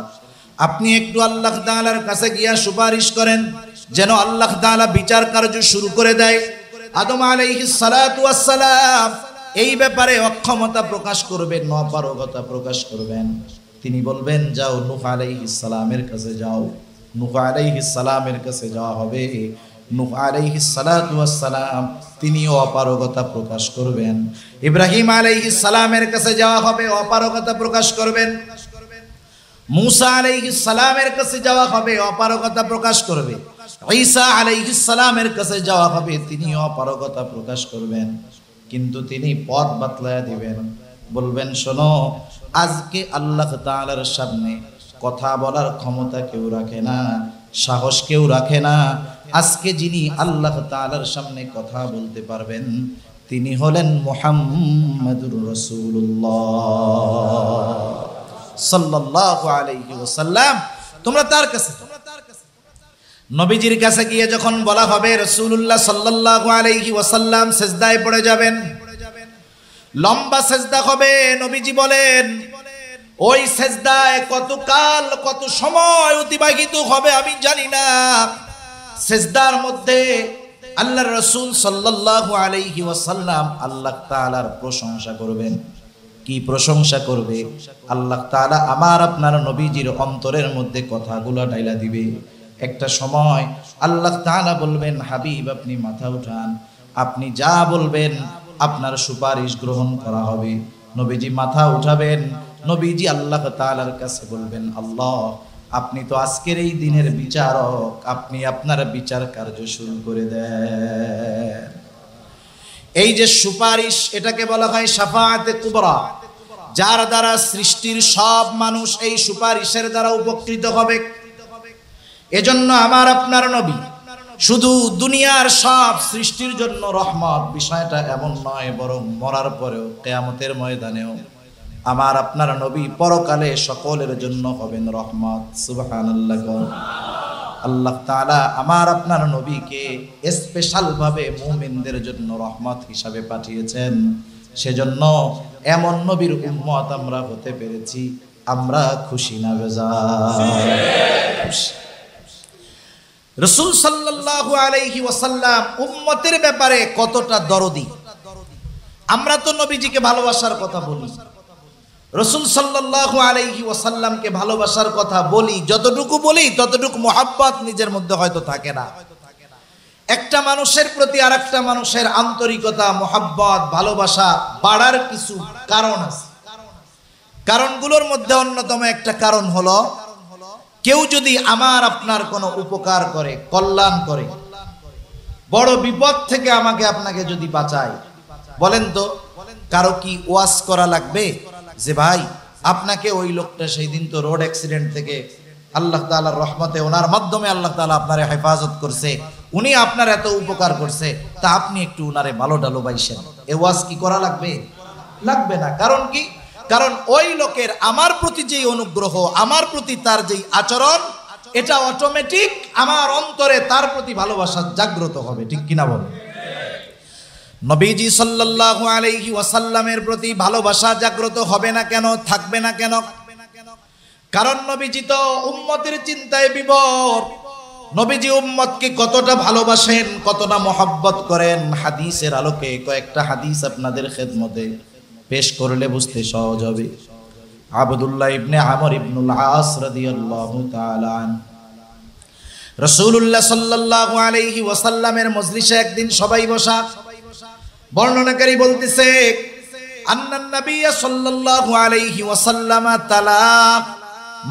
Speaker 1: আপনি একটু আল্লাহ তাআলার কাছে গিয়া সুপারিশ করেন যেন আল্লাহ তাআলা বিচার কার্য শুরু করে দেয়। আদম আলাইহিস সালাতু ওয়াস সালাম এই ব্যাপারে অক্ষমতা প্রকাশ করবেন, অপারগতা প্রকাশ করবেন। তিনি বলবেন যাও নূহ আলাইহিস সালামের কাছে যাও। নূহ আলাইহিস সালামের কাছে যাওয়া হবে। নূহ আলাইহিস সালাতু ওয়াস সালাম তিনিও অপারগতা প্রকাশ করবেন। ইব্রাহিম আলাইহিস সালামের কাছে যাওয়া হবে, অপারগতা প্রকাশ করবেন। মূসা আলাইহিস সালামের কাছে যাওয়া হবে, অপারগতা প্রকাশ করবে। ঈসা আলাইহিস সালামের কাছে যাওয়া হবে, তিনিও অপারগতা প্রকাশ করবেন। কিন্তু তিনি পথ বাতলায়া দিবেন, বলবেন শোনো, আজকে আল্লাহ তাআলার সামনে কথা বলার ক্ষমতা কেউ রাখে না, সাহস কেউ রাখে না। আজকে যিনি আল্লাহ তাআলার সামনে কথা বলতে পারবেন তিনি হলেন মুহাম্মাদুর রাসূলুল্লাহ সাল্লাল্লাহু আলাইহি ওয়াসাল্লাম। তোমরা তার কাছে, নবীজির কাছে গিয়ে যখন বলা হবে রাসূলুল্লাহ সাল্লাল্লাহু আলাইহি ওয়াসাল্লাম সিজদায় পড়ে যাবেন, লম্বা সেজদা হবে। নবীজি বলেন ওই সেজদায় কতকাল কত সময় অতিবাহিত হবে আমি জানি না। সেজদার মধ্যে আল্লাহর রাসূল সাল্লাল্লাহু আলাইহি ওয়াসাল্লাম আল্লাহ তাআলার প্রশংসা করবেন। কি প্রশংসা করবে? আল্লাহ তাআলা আমার আপনার নবীজির অন্তরের মধ্যে কথাগুলো ঢাইলা দিবে। একটা সময় আল্লাহ তাআলা বলবেন, হাবিব আপনি মাথা উঠান, আপনি যা বলবেন আপনার সুপারিশ গ্রহণ করা হবে। নবীজি মাথা উঠাবেন, নবীজি আল্লাহ তাআলার কাছে বলবেন, আল্লাহ আপনি তো আজকের এই দিনের বিচারক, আপনি আপনার বিচার কার্য শুরু করে দেন। এই যে সুপারিশ, এটাকে বলা হয় শাফাআতে কুবরা, যার দ্বারা সৃষ্টির সব মানুষ এই সুপারিশের দ্বারা উপকৃত হবে। এজন্য আমার আপনার নবী শুধু দুনিয়ার সব সৃষ্টির জন্য রহমত, বিষয়টা এমন নয়, বরং মরার পরেও কিয়ামতের ময়দানেও আমার আপনার নবী পরকালে সকলের জন্য হবেন রহমত। সুবহানাল্লাহ। আল্লাহ তাআলা আমার আপনার নবীকে স্পেশাল ভাবে মুমিনদের জন্য রহমত হিসাবে পাঠিয়েছেন। সেজন্য এমন নবীর উম্মত আমরা হতে পেরেছি, আমরা খুশি না বেজার? রাসূল সাল্লাল্লাহু আলাইহি ওয়াসাল্লাম উম্মতের ব্যাপারে কতটা দরদি। আমরা তো নবীজিকে ভালোবাসার কথা বলি, রাসূল সাল্লাল্লাহু আলাইহি ওয়াসাল্লামকে ভালোবাসার কথা বলি, যতটুকু বলি ততটুকু মোহাব্বত নিজের মধ্যে হয়তো থাকে না। একটা মানুষের প্রতি আরেকটা মানুষের আন্তরিকতা, মোহাব্বত, ভালোবাসা বাড়ার কিছু কারণ আছে। কারণগুলোর মধ্যে অন্যতম একটা কারণ হলো, কেউ যদি আমার আপনার কোনো উপকার করে, কল্যাণ করে, বড় বিপদ থেকে আমাকে আপনাকে যদি বাঁচায়, বলেন তো কারো কি ওয়াজ করা লাগবে যে ভাই আপনাকে ওই লোকটা সেই দিন তো রোড অ্যাক্সিডেন্ট থেকে আল্লাহ তাআলার রহমতে ওনার মাধ্যমে আল্লাহ তাআলা আপনারে হেফাজত করছে, উনি আপনার এত উপকার করছে, তা আপনি একটু উনারে ভালো ভালোবাসেন, এ ওয়াজ কি করা লাগবে? লাগবে না। কারণ কি? কারণ ওই লোকের আমার প্রতি যেই অনুগ্রহ, আমার প্রতি তার যেই আচরণ, এটা অটোমেটিক আমার অন্তরে তার প্রতি ভালোবাসা জাগ্রত হবে। ঠিক কিনা বলেন? নবীজি সাল্লাল্লাহু আলাইহি ওয়াসাল্লামের প্রতি ভালোবাসা জাগ্রত হবে না কেন, থাকবে না কেন? কারণ নবীজি তো উম্মতের চিন্তায় বিভোর। নবীজি উম্মতকে কতটা ভালোবাসেন, কতটা মহব্বত করেন, হাদিসের আলোকে কয়েকটা হাদিস আপনাদের খেদমতে পেশ করলে বুঝতে সহজ হবে। আব্দুল্লাহ ইবনে আমর ইবনুল আস রাদিয়াল্লাহু তাআলা আনহু রাসূলুল্লাহ সাল্লাল্লাহু আলাইহি ওয়াসাল্লামের মজলিসে একদিন সবাই বসা। বর্ণনাকারী বলতেছে, আন্নান নবী সাল্লাল্লাহু আলাইহি ওয়াসাল্লাম তালা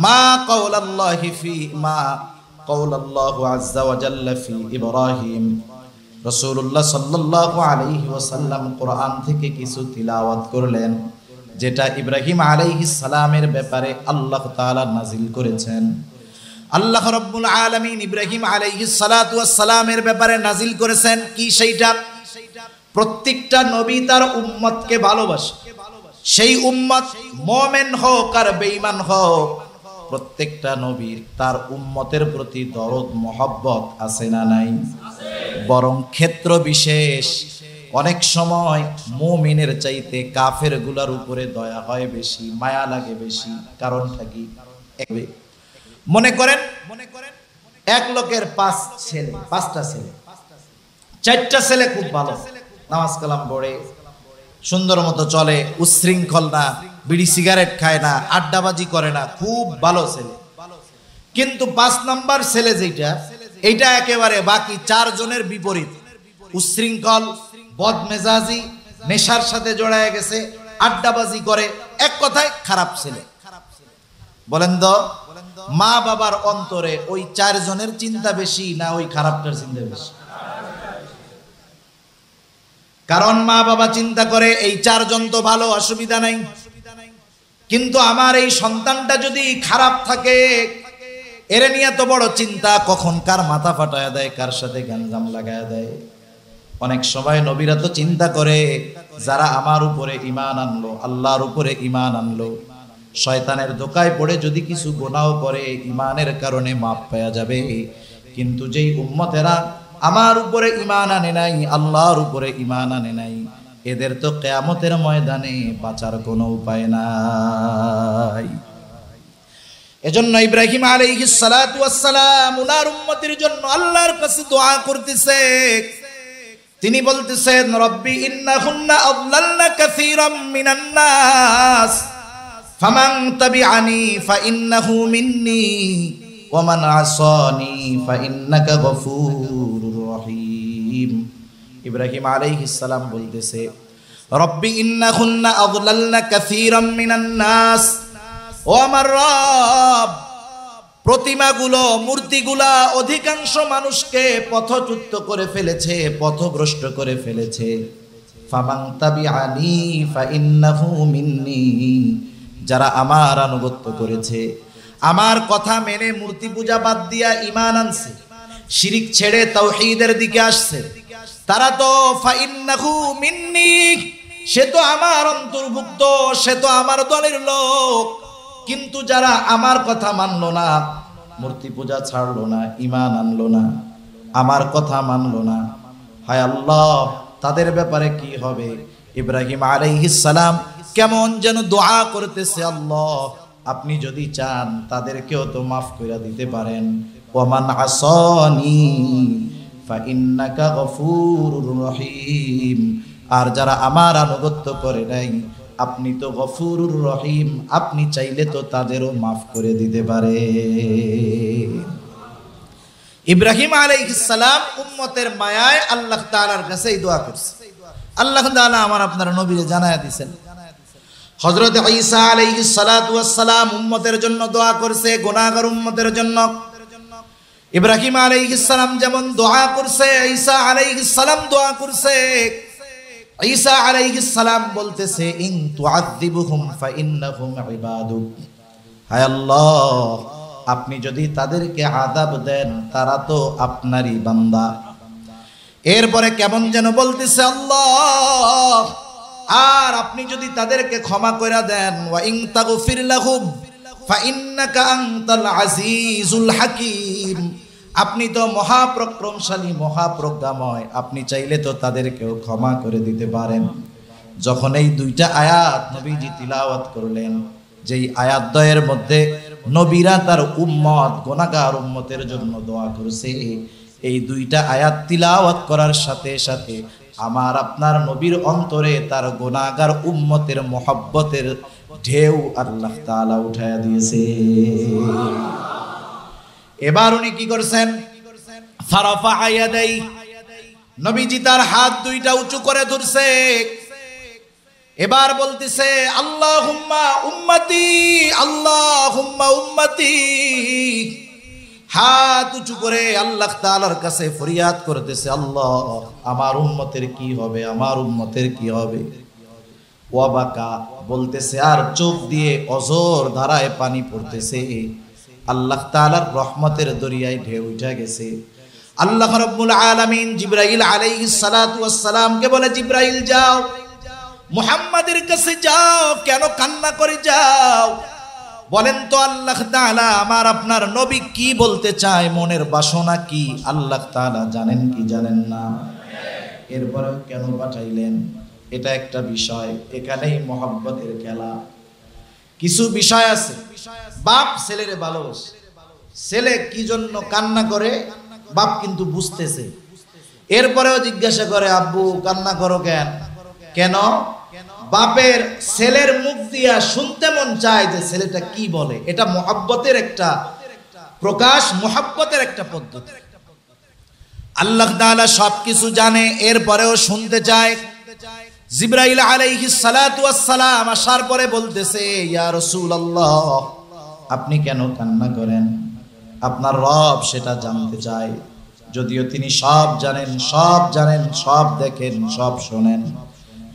Speaker 1: মা কাওলাল্লাহি ফি মা কাওলাল্লাহু আযজা ওয়া জাল্লা ফি ইব্রাহিম। রাসূলুল্লাহ সাল্লাল্লাহু আলাইহি ওয়াসাল্লাম কোরআন থেকে কিছু তিলাওয়াত করলেন, যেটা ইব্রাহিম আলাইহিস সালামের ব্যাপারে আল্লাহ তাআলা নাজিল করেছেন। আল্লাহ রাব্বুল আলামিন ইব্রাহিম আলাইহিস সালাতু ওয়াস সালামের ব্যাপারে নাজিল করেছেন কি? সেইটা প্রত্যেকটা নবী তার উম্মতকে ভালোবাসে। সেই উম্মত মুমিন হোক আর বেঈমান হোক, প্রত্যেকটা নবীর তার উম্মতের প্রতি দরদ মহব্বত আছে না নাই? বরং ক্ষেত্র বিশেষ অনেক সময় মুমিনের চাইতে কাফের গুলার উপরে দয়া হয় বেশি, মায়া লাগে বেশি। কারণটা কি? মনে করেন এক লোকের পাঁচটা ছেলে, চারটা ছেলে খুব ভালো, নামাজ কালাম পড়ে, সুন্দর মতো চলে, উচ্ছৃঙ্খল না, বিড়ি সিগারেট খায় না, আড্ডাবাজি করে না, খুব ভালো ছেলে। কিন্তু 5 নাম্বার ছেলে যেটা, এইটা একেবারে বাকি 4 জনের বিপরীত। উচ্ছৃঙ্খল, বদমেজাজি, নেশার সাথে জড়ায় গেছে, আড্ডাবাজি করে, এক কথায় খারাপ ছেলে। বলেন তো মা বাবার অন্তরে ওই 4 জনের চিন্তা বেশি না ওই খারাপটার চিন্তা বেশি? কারণ মা বাবা চিন্তা করে এই 4 জন তো ভালো, অসুবিধা নাই, কিন্তু আমার এই সন্তানটা যদি খারাপ থাকে, এর নিয়ে তো বড় চিন্তা, কখন কার মাথা ফাটায় দেয়, কার সাথে গ্যাঞ্জাম লাগায় দেয়। অনেক সময় নবীরা তো চিন্তা করে, যারা আমার উপরে ঈমান আনলো, আল্লাহর উপরে ঈমান আনলো, শয়তানের ধোকায় পড়ে যদি কিছু গুনাহ করে ঈমানের কারণে মাপ পাওয়া যাবে। কিন্তু যেই উম্মতেরা আমার উপরে ঈমান আনে নাই, আল্লাহর উপরে ঈমান আনে নাই, এদের তো কিয়ামতের ময়দানে বাঁচার কোনো উপায় নাই। এজন্য ইব্রাহিম আলাইহিস সালাতু ওয়াস সালাম উনার উম্মতের জন্য আল্লাহর কাছে দোয়া করতেছে। তিনি বলতেছেন, রব্বি ইন্নাহুন্না আযলালনা কাসীরাম মিনান নাস ফামান তাবিআনি ফাইন্নাহু মিন্নি ওয়া মান আসানি ফাইন্নাকা গফুরুর রহিম। ইব্রাহিম আলাইহিস সালাম বলতেছে, রব্বি ইন্নাহুন্না আযলালনা কাসীরাম মিনান নাস, ও আমার রব, প্রতিমাগুলো মূর্তিগুলা অধিকাংশ মানুষকে পথচ্যুত করে ফেলেছে, পথভ্রষ্ট করে ফেলেছে। ফামান তাবিআনি ফাইন্নাহু মিন্নি, যারা আমার আনুগত্য করেছে, আমার কথা মেনে মূর্তি পূজা বাদ দিয়া ঈমান আনছে, শিরিক ছেড়ে তাওহীদের দিকে আসছে, তারা তো ফাইন্নাহু মিন্নি, সে তো আমার অন্তর্ভুক্ত, সে তো আমার দলের লোক। কিন্তু যারা আমার কথা মানলো না, মূর্তি পূজা ছাড়লো না, ঈমান আনলো না, আমার কথা মানলো না, হায় আল্লাহ, তাদের ব্যাপারে কি হবে? ইব্রাহিম আলাইহিস সালাম কেমন যেন দোয়া করতেছে, আল্লাহ আপনি যদি চান তাদেরকেও তো মাফ করে দিতে পারেন। ওয়ামান আসানি ফাইন্নাকা গফুরুর রহিম, আর যারা আমার আনুগত্য করে নাই, আপনি তো গফুরুর রহিম, আপনি চাইলে তো তাদেরও মাফ করে দিতে পারে। ইব্রাহিম আলাইহিস সালাম উম্মতের মায়ায় আল্লাহ তাআলার কাছে এই দোয়া করছে। আল্লাহ তাআলা আমার আপনার নবীরে জানায়া দিয়েছেন। হযরত ঈসা আলাইহিস সালাতু ওয়াস সালাম উম্মতের জন্য দোয়া করছে, গুনাহগার উম্মতের জন্য। ইব্রাহিম আলাইহিস সালাম যেমন দোয়া করছে, ঈসা আলাইহিস সালাম দোয়া করছে। ঈসা আলাইহিস সালাম বলতেছে, ইন তুআযিবুহুম ফাইন্নাহুম ইবাদুক, হায় আল্লাহ, আপনি যদি তাদেরকে আযাব দেন, তারা তো আপনারই বান্দা। এরপরে কেমন যেন বলতেছে, আল্লাহ, আর আপনি যদি তাদেরকে ক্ষমা করে দেন, ওয়া ইন তাগফির লাহুম ফাইন্নাকা আনতাল আজিজুল হাকীম, আপনি তো মহাপ্রক্রমশালী, মহাপ্রজ্ঞাময়, আপনি চাইলে তো তাদেরকেও ক্ষমা করে দিতে পারেন। যখন এই দুইটা আয়াত নবীজি তিলাওয়াত করলেন, যেই আয়াত দ্বয়ের মধ্যে নবীরা তার উম্মত, গুনাহগার উম্মতের জন্য দোয়া করছে, এই দুইটা আয়াত তিলাওয়াত করার সাথে সাথে আমার আপনার নবীর অন্তরে তার গুনাহগার উম্মতের মহব্বতের ঢেউ আল্লাহ তাআলা উঠায়া দিয়েছে। এবার উনি কি করছেন? ফারাফা ইয়াদাই, নবীজি তার হাত দুইটা উঁচু করে ধরছে। এবার বলতেছে, আল্লাহুম্মা উম্মতি, আল্লাহুম্মা উম্মতি, হাত উঁচু করে আল্লাহ তাআলার কাছে ফরিয়াদ করতেছে, আল্লাহ আমার উম্মতের কি হবে, আমার উম্মতের কি হবে। ওয়াবাকা বলতেছে, আর চোখ দিয়ে অজর ধারায় পানি পড়তেছে। আল্লাহ তাআলার রহমতের দরিয়ায় ঢেউ উঠে গেছে। আল্লাহ রাব্বুল আলামিন জিবরাইল আলাইহিস সালাতু ওয়াস সালামকে বলে, জিবরাইল যাও, মুহাম্মাদের কাছে যাও, কেন কান্না করে যাও? বলেন তো আল্লাহ তাআলা আমার আপনার নবী কি বলতে চায়, মনের বাসনা কি আল্লাহ তাআলা জানেন কি জানেন না? এরপরেও কেন পাঠাইলেন, এটা একটা বিষয়। এখানেই মহব্বতের খেলা। কিছু বিষয় আছে, বাপ ছেলেরে ভালোবাসে, ছেলে কি জন্য কান্না করে বাপ কিন্তু বুঝতেছে, এরপরেও জিজ্ঞাসা করে, আব্বু কান্না করো কেন? কেন? বাপের ছেলের মুখ দিয়া শুনতে মন চায় যে ছেলেটা কি বলে। এটা মহব্বতের একটা প্রকাশ, মহব্বতের একটা পদ্ধতি। আল্লাহ তাআলা সবকিছু জানে, এরপরেও শুনতে চায়। জিবরাইল আলাইহিস সালাতু ওয়াস সালাম আসার পরে বলতেছে, ইয়া রাসূলুল্লাহ, আপনি কেন কান্না করেন? আপনার রব সেটা জানতে চায়। যদিও তিনি সব জানেন, সব জানেন, সব দেখেন, সব শোনেন।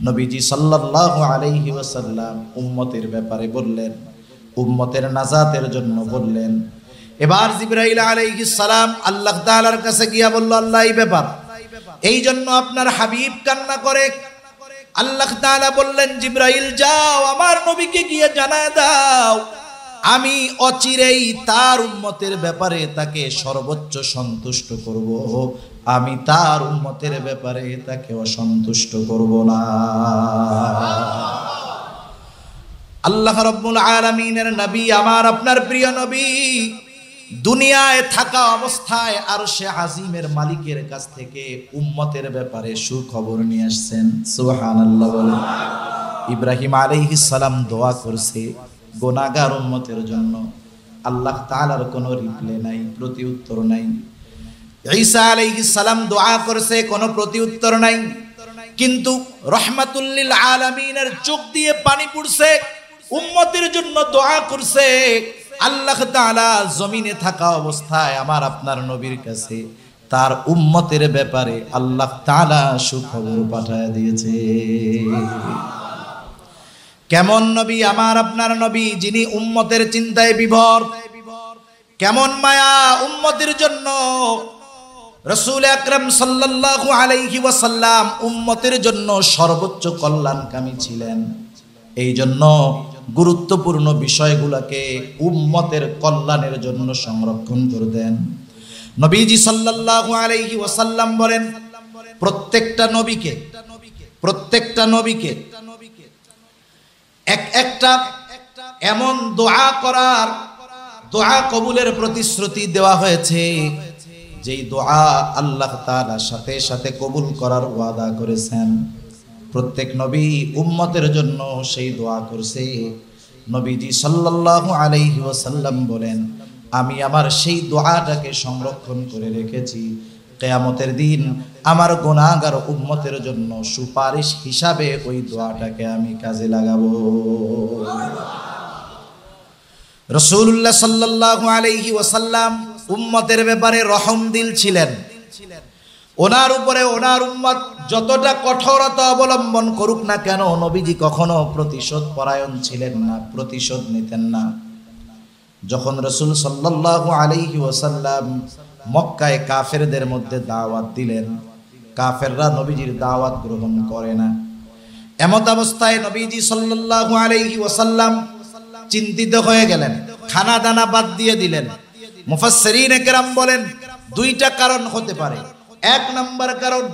Speaker 1: নবীজি সাল্লাল্লাহু আলাইহি ওয়াসাল্লাম উম্মতের ব্যাপারে বললেন, উম্মতের নাজাতের জন্য বললেন। এবার জিবরাইল আলাইহিস সালাম আল্লাহ তাআলার কাছে গিয়া বলল, আল্লাহ এই ব্যাপার, এই জন্য আপনার হাবিব কান্না করে। আল্লাহ তাআলা বললেন, জিবরাইল যাও, আমার নবীকে গিয়ে জানায় দাও, আমি অচিরেই তার উম্মতের ব্যাপারে তাকে সর্বোচ্চ সন্তুষ্ট করব, আমি তার উম্মতের ব্যাপারে তাকে অসন্তুষ্ট করব না। আল্লাহ রাব্বুল আলামিনের নবী, আমার আপনার প্রিয় নবী, দুনিয়ায় থাকা অবস্থায় আরশে আজিমের মালিকের কাছ থেকে উম্মতের ব্যাপারে সুখবর নিয়ে আসছেন। সুবহানাল্লাহ বলেন। ইব্রাহিম আলাইহিস সালাম দোয়া করছে গুনাহগার উম্মতের জন্য, আল্লাহ তাআলার কোনো রিপ্লাই নাই, প্রতি উত্তর নাই। ঈসা আলাইহিস সালাম দোয়া করছে, কোনো প্রতি উত্তর নাই। কিন্তু রাহমাতুল লিল আলামিনের চোখ দিয়ে পানি পড়ছে, উম্মতের জন্য দোয়া করছে। আল্লাহ তাআলা জমিনে থাকা অবস্থায় আমার আপনার নবীর কাছে তার উম্মতের ব্যাপারে আল্লাহ তাআলা সুখবর পাঠিয়ে দিয়েছে। কেমন নবী আমার আপনার নবী, যিনি উম্মতের চিন্তায় বিভোর। কেমন মায়া উম্মতের জন্য। রাসূল আকরাম সাল্লাল্লাহু আলাইহি ওয়াসাল্লাম উম্মতের জন্য সর্বোচ্চ কল্যাণকামী ছিলেন। এই জন্য গুরুত্বপূর্ণ বিষয়গুলোকে উম্মতের কল্যাণের জন্য সংরক্ষণ করতেন। নবীজি সাল্লাল্লাহু আলাইহি ওয়াসাল্লাম বলেন, প্রত্যেকটা নবীকে একটা এমন দোয়া কবুলের প্রতিশ্রুতি দেওয়া হয়েছে, যেই দোয়া আল্লাহ তাআলা সাথে সাথে কবুল করার ওয়াদা করেছেন। প্রত্যেক নবী উম্মতের জন্য সেই দোয়া করছে। নবীজি সাল্লাল্লাহু আলাইহি ওয়াসাল্লাম বলেন, আমি আমার সেই দোয়াটাকে সংরক্ষণ করে রেখেছি, কিয়ামতের দিন আমার গুনাহগার উম্মতের জন্য সুপারিশ হিসাবে ওই দোয়াটাকে আমি কাজে লাগাবো। রাসূলুল্লাহ সাল্লাল্লাহু আলাইহি ওয়াসাল্লাম উম্মতের ব্যাপারে রহম দিল ছিলেন। ওনার উপরে ওনার উম্মত যতটা কঠোরতা অবলম্বন করুক না কেন, নবীজি কখনো প্রতিশোধ পরায়ণ ছিলেন না, প্রতিশোধ নিতেন না। যখন রাসূল সাল্লাল্লাহু আলাইহি ওয়াসাল্লাম মক্কায় কাফেরদের মধ্যে দাওয়াত দিলেন, কাফেররা নবীজির দাওয়াত গ্রহণ করে না। এমত অবস্থায় নবীজি সাল্লাল্লাহু আলাইহি ওয়াসাল্লাম চিন্তিত হয়ে গেলেন, খানা দানা বাদ দিয়ে দিলেন। মুফাসসিরিনে কেরাম বলেন দুইটা কারণ হতে পারে। এক নাম্বার কারণ,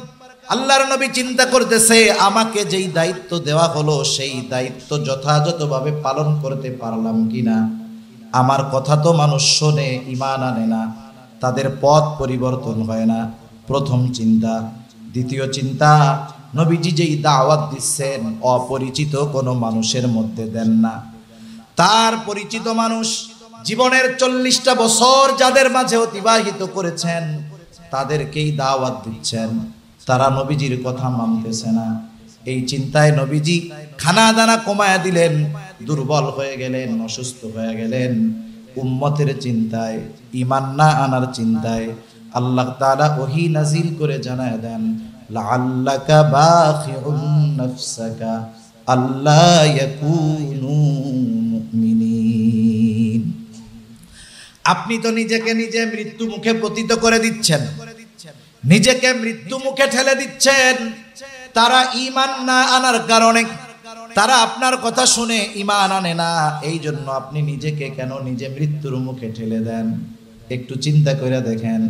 Speaker 1: আল্লাহর নবী চিন্তা করতেছে আমাকে যেই দায়িত্ব দেওয়া হলো সেই দায়িত্ব যথাযথভাবে পালন করতে পারলাম কিনা। আমার কথা তো মানুষ শোনে, ঈমান আনে না, তাদের পথ পরিবর্তন হয় না, প্রথম চিন্তা। দ্বিতীয় চিন্তা, নবীজি যেই দাওয়াত দিচ্ছেন অপরিচিত কোনো মানুষের মধ্যে দেন না, তার পরিচিত মানুষ জীবনের 40টা বছর যাদের মাঝে অতিবাহিত করেছেন তাদেরকেই দাওয়াত দিচ্ছেন, তারা নবীজির কথা মানতেছে না। এই চিন্তায় নবীজি খানা দানা কমায়া দিলেন, দুর্বল হয়ে গেলেন, অসুস্থ হয়ে গেলেন। উম্মতের চিন্তায়, ঈমান না আনার চিন্তায় আল্লাহ তাআলা ওহী নাজিল করে জানায় দেন, লাআল্লাকা বাখিউন নাফসাকা আল্লা ইয়াকুনু মুমিনিন। আপনি তো নিজেকে নিজে মৃত্যু মুখে পতিত করে দিচ্ছেন, নিজেকে মৃত্যু মুখে ঠেলে দিচ্ছেন। তারা ঈমান না আনার কারণে, তারা আপনার কথা শুনে ঈমান আনে না, এই জন্য আপনি নিজেকে কেন নিজে মৃত্যুর মুখে ঠেলে দেন? একটু চিন্তা করে দেখেন,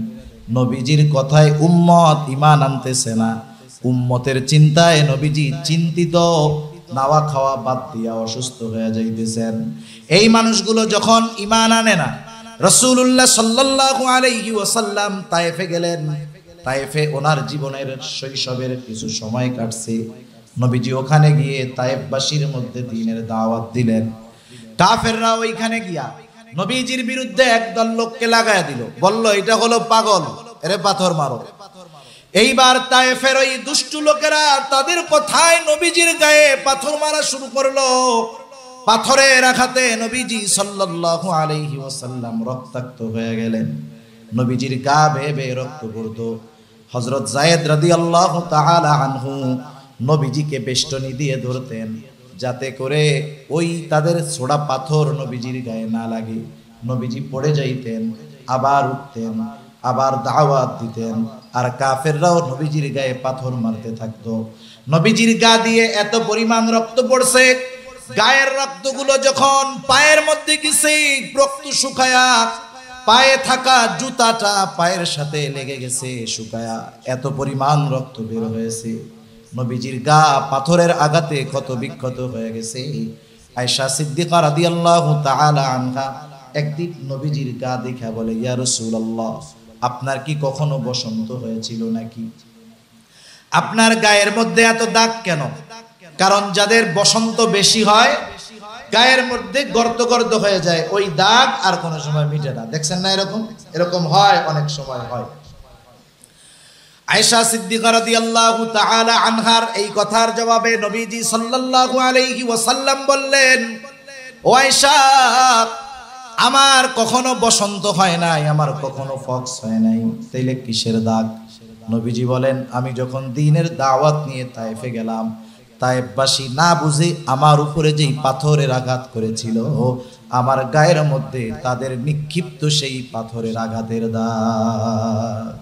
Speaker 1: নবীজির কথায় উম্মত ঈমান আনতেছে না, উম্মতের চিন্তায় নবীজি চিন্তিত, নাওয়া খাওয়া বাদ দিয়া অসুস্থ হয়ে যাইতেছেন। এই মানুষগুলো যখন ঈমান আনে না, রাসূলুল্লাহ সাল্লাল্লাহু আলাইহি ওয়াসাল্লাম তায়েফে গেলেন। তায়েফে ওনার জীবনের শৈশবের কিছু সময় কাটছে। নবীজি ওখানে গিয়ে তায়েফবাসীর মধ্যে দ্বীনের দাওয়াত দিলেন। কাফেররা ওইখানে গিয়া নবীজির বিরুদ্ধে একদল লোককে লাগায়া দিল, বলল এটা হলো পাগল, এরে পাথর মারো। এইবার তায়েফের ওই দুষ্টু লোকেরা তাদের কথায় নবীজির গায়ে পাথর মারা শুরু করলো। পাথরের আঘাতে নবীজি সাল্লাল্লাহু আলাইহি ওয়াসাল্লাম রক্তাক্ত হয়ে গেলেন। নবীজির গা বেয়ে বেয়ে রক্ত পড়তো। হযরত যায়েদ রাদিয়াল্লাহু তাআলা আনহু নবীজিকে বেষ্টনী দিয়ে ধরতেন, যাতে করে ওই তাদের ছোড়া পাথর নবীজির গায়ে না লাগে। নবীজি পড়ে যাইতেন, আবার উঠতেন, আবার দাওয়াত দিতেন, আর কাফেররাও নবীজির গায়ে পাথর মারতে থাকতো। নবীজির গা দিয়ে এত পরিমাণ রক্ত পড়ছে, গায়ের রক্তগুলো যখন পায়ের মধ্যে গেছে, রক্ত শুকায়া পায়ে থাকা জুতাটা পায়ের সাথে লেগে গেছে শুকায়া, এত পরিমাণ রক্ত বের হয়েছে। নবীজির গা পাথরের আঘাতে ক্ষত বিক্ষত হয়ে গেছে। আয়েশা সিদ্দিকা রাদিয়াল্লাহু তাআলা আনহা একদিন নবীজির গা দেখা বলে, ইয়া রাসূলুল্লাহ, আপনার কি কখনো বসন্ত হয়েছিল নাকি? আপনার গায়ের মধ্যে এত দাগ কেন? কারণ যাদের বসন্ত বেশি হয় গায়ের মধ্যে গর্ত গর্ত হয়ে যায়, ওই দাগ আর কোনো সময় মিটে না। দেখছেন না এরকম? এরকম হয়, অনেক সময় হয়। আয়েশা সিদ্দিকা রাদিয়াল্লাহু তাআলা আনহার এই কথার জবাবে নবীজি সাল্লাল্লাহু আলাইহি ওয়াসাল্লাম বললেন, ও আয়েশা, আমার কখনো বসন্ত হয় নাই, আমার কখনো ফক্স হয় নাই, তাইলে কিসের দাগ? নবীজি বলেন, আমি যখন দ্বীনের দাওয়াত নিয়ে তায়েফে গেলাম, তায়েফবাসী না বুঝে আমার উপরে যেই পাথরের আঘাত করেছিল, আমার গায়ের মধ্যে তাদের নিক্ষিপ্ত সেই পাথরের আঘাতের দাগ।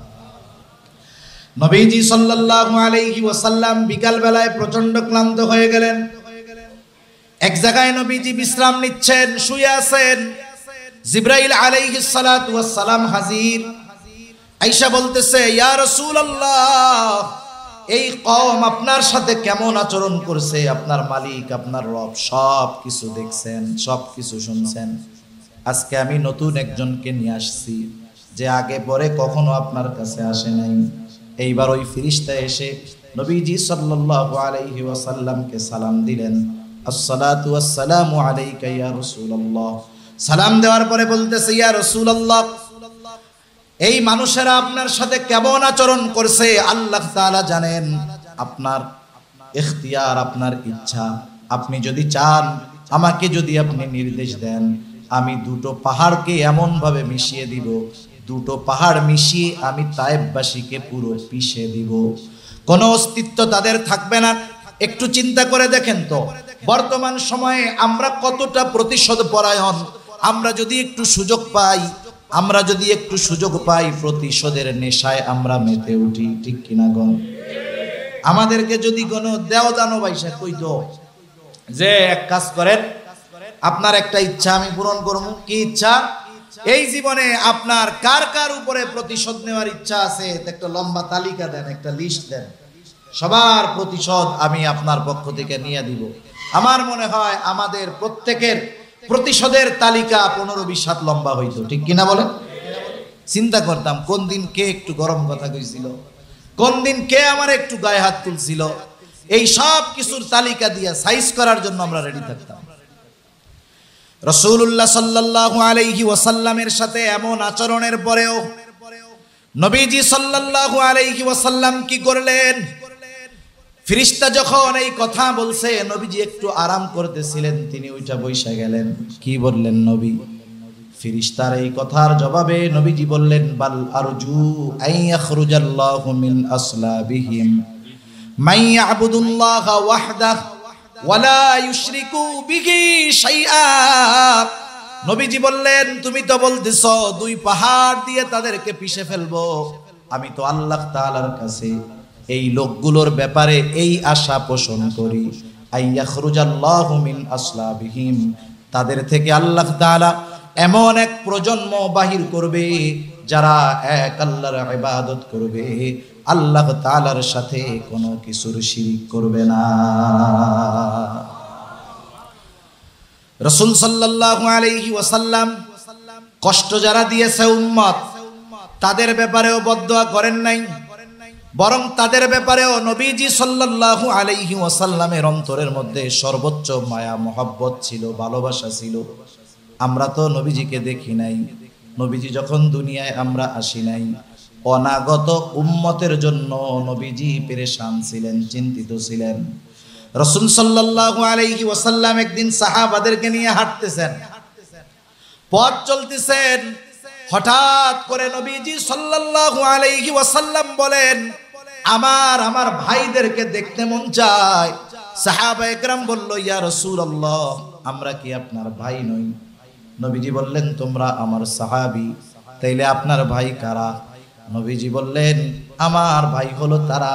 Speaker 1: নবীজি সাল্লাল্লাহু আলাইহি ওয়াসাল্লাম বিকাল বেলায় প্রচন্ড ক্লান্ত হয়ে গেলেন। এক জায়গায় নবীজি বিশ্রাম নিচ্ছেন, শুয়ে আছেন। জিবরাইল আলাইহিস সালাতু ওয়াস সালাম হাজির। আয়েশা বলতেছে, ইয়া রাসূলুল্লাহ, এই কওম আপনার সাথে কেমন আচরণ করছে? আপনার মালিক, আপনার রব সব কিছু দেখছেন, সব কিছু শুনছেন। আজকে আমি নতুন একজনকে নিয়ে আসছি, যে আগে পরে কখনো আপনার কাছে আসে নাই। এইবার ওই ফেরেশতা এসে নবীজি সাল্লাল্লাহু আলাইহি ওয়াসাল্লামকে সালাম দিলেন, আসসালাতু ওয়াসসালামু আলাইকা ইয়া রাসূলুল্লাহ। সালাম দেওয়ার পরে বলতেছে, ইয়া রাসূলুল্লাহ, এই মানুষেরা আপনার সাথে কেমন আচরণ করছে আল্লাহ তাআলা জানেন। আপনার ইখতিয়ার, আপনার ইচ্ছা, আপনি যদি চান, আমাকে যদি আপনি নির্দেশ দেন, আমি দুটো পাহাড়কে এমন ভাবে মিশিয়ে দিব, দুটো পাহাড় মিশিয়ে আমি তায়েফবাসীকে পুরো পিষে দিব, কোনো অস্তিত্ব তাদের থাকবে না। একটু চিন্তা করে দেখেন তো, বর্তমান সময়ে আমরা কতটা প্রতিশোধ পরায়ণ। আমরা যদি একটু সুযোগ পাই, প্রতিশোধের নেশায় আমরা মেতে উঠি, ঠিক কিনা গণ? আমাদেরকে যদি কোনো দেওদানো বাইসা কইতো যে এক কাজ করেন, আপনার একটা ইচ্ছা আমি পূরণ করব, কি ইচ্ছা? এই জীবনে আপনার কার কার উপরে প্রতিশোধ নেওয়ার ইচ্ছা আছে, একটা লম্বা তালিকা দেন, একটা লিস্ট দেন, সবার প্রতিশোধ আমি আপনার পক্ষ থেকে নিয়ে দিব। আমার মনে হয় আমাদের প্রত্যেকের প্রতিশোধের তালিকা 15-20 হাত লম্বা হইতো, ঠিক কিনা বলেন? চিন্তা করতাম কোন দিন কে একটু গরম কথা কইছিল, কোন দিন কে আমার একটু গায়ে হাত তুলছিল, এই সব কিছুর তালিকা দিয়ে সাইজ করার জন্য আমরা রেডি থাকতাম। রাসূলুল্লাহ সাল্লাল্লাহু আলাইহি ওয়াসাল্লামের সাথে এমন আচরণের পরেও নবীজি সাল্লাল্লাহু আলাইহি ওয়াসাল্লাম কি করলেন? ফেরেশতা যখন এই কথা বলছে, নবীজি একটু আরাম করতেছিলেন, তিনি ওইটা বইসা গেলেন। কি বললেন নবী? ফেরেশতার এই কথার জবাবে নবীজি বললেন, বাল আরজু আইয়াখরুজাল্লাহু মিন আসলাবিহিম মান ইয়াবুদুল্লাহ ওয়াহদাহু ওয়ালা ইউশরিকু বিহি শাইআ। নবীজি বললেন, তুমি তো বলতেছো দুই পাহাড় দিয়ে তাদেরকে পিষে ফেলবো, আমি তো আল্লাহ তাআলার কাছে এই লোকগুলোর ব্যাপারে এই আশা পোষণ করি, আইয়াখরুজাল্লাহু মিন আসলাবিহিম, তাদের থেকে আল্লাহ তাআলা এমন এক প্রজন্ম বাহির করবে যারা এক আল্লাহর ইবাদত করবে, আল্লাহ তাআলার সাথে কোনো কিছুর শিরিক করবে না। রাসূল সাল্লাল্লাহু আলাইহি ওয়াসাল্লাম কষ্ট যারা দিয়েছে উম্মত, তাদের ব্যাপারেও বদদুয়া করেন নাই, বরং তাদের ব্যাপারেও নবীজি সাল্লাল্লাহু আলাইহি ওয়াসাল্লামের অন্তরের মধ্যে সর্বোচ্চ মায়া মহব্বত ছিল, ভালোবাসা ছিল। আমরা তো নবীজিকে দেখি নাই, নবীজি যখন দুনিয়ায় আমরা আসি নাই, অনাগত উম্মতের জন্য নবীজি পেরেশান ছিলেন, চিন্তিত ছিলেন। রাসূল সাল্লাল্লাহু আলাইহি ওয়াসাল্লাম একদিন সাহাবাদেরকে নিয়ে হাঁটতেছেন, পথ চলতেছেন, হঠাৎ করে নবীজি সাল্লাল্লাহু আলাইহি ওয়াসাল্লাম বলেন, আমার ভাইদেরকে দেখতে মন চায়। সাহাবায়ে কেরাম বলল, ইয়া রাসূলুল্লাহ, আমরা কি আপনার ভাই নই? নবীজি বললেন, তোমরা আমার সাহাবী, তাইলে আপনার ভাই কারা? নবীজি বললেন, আমার ভাই হলো তারা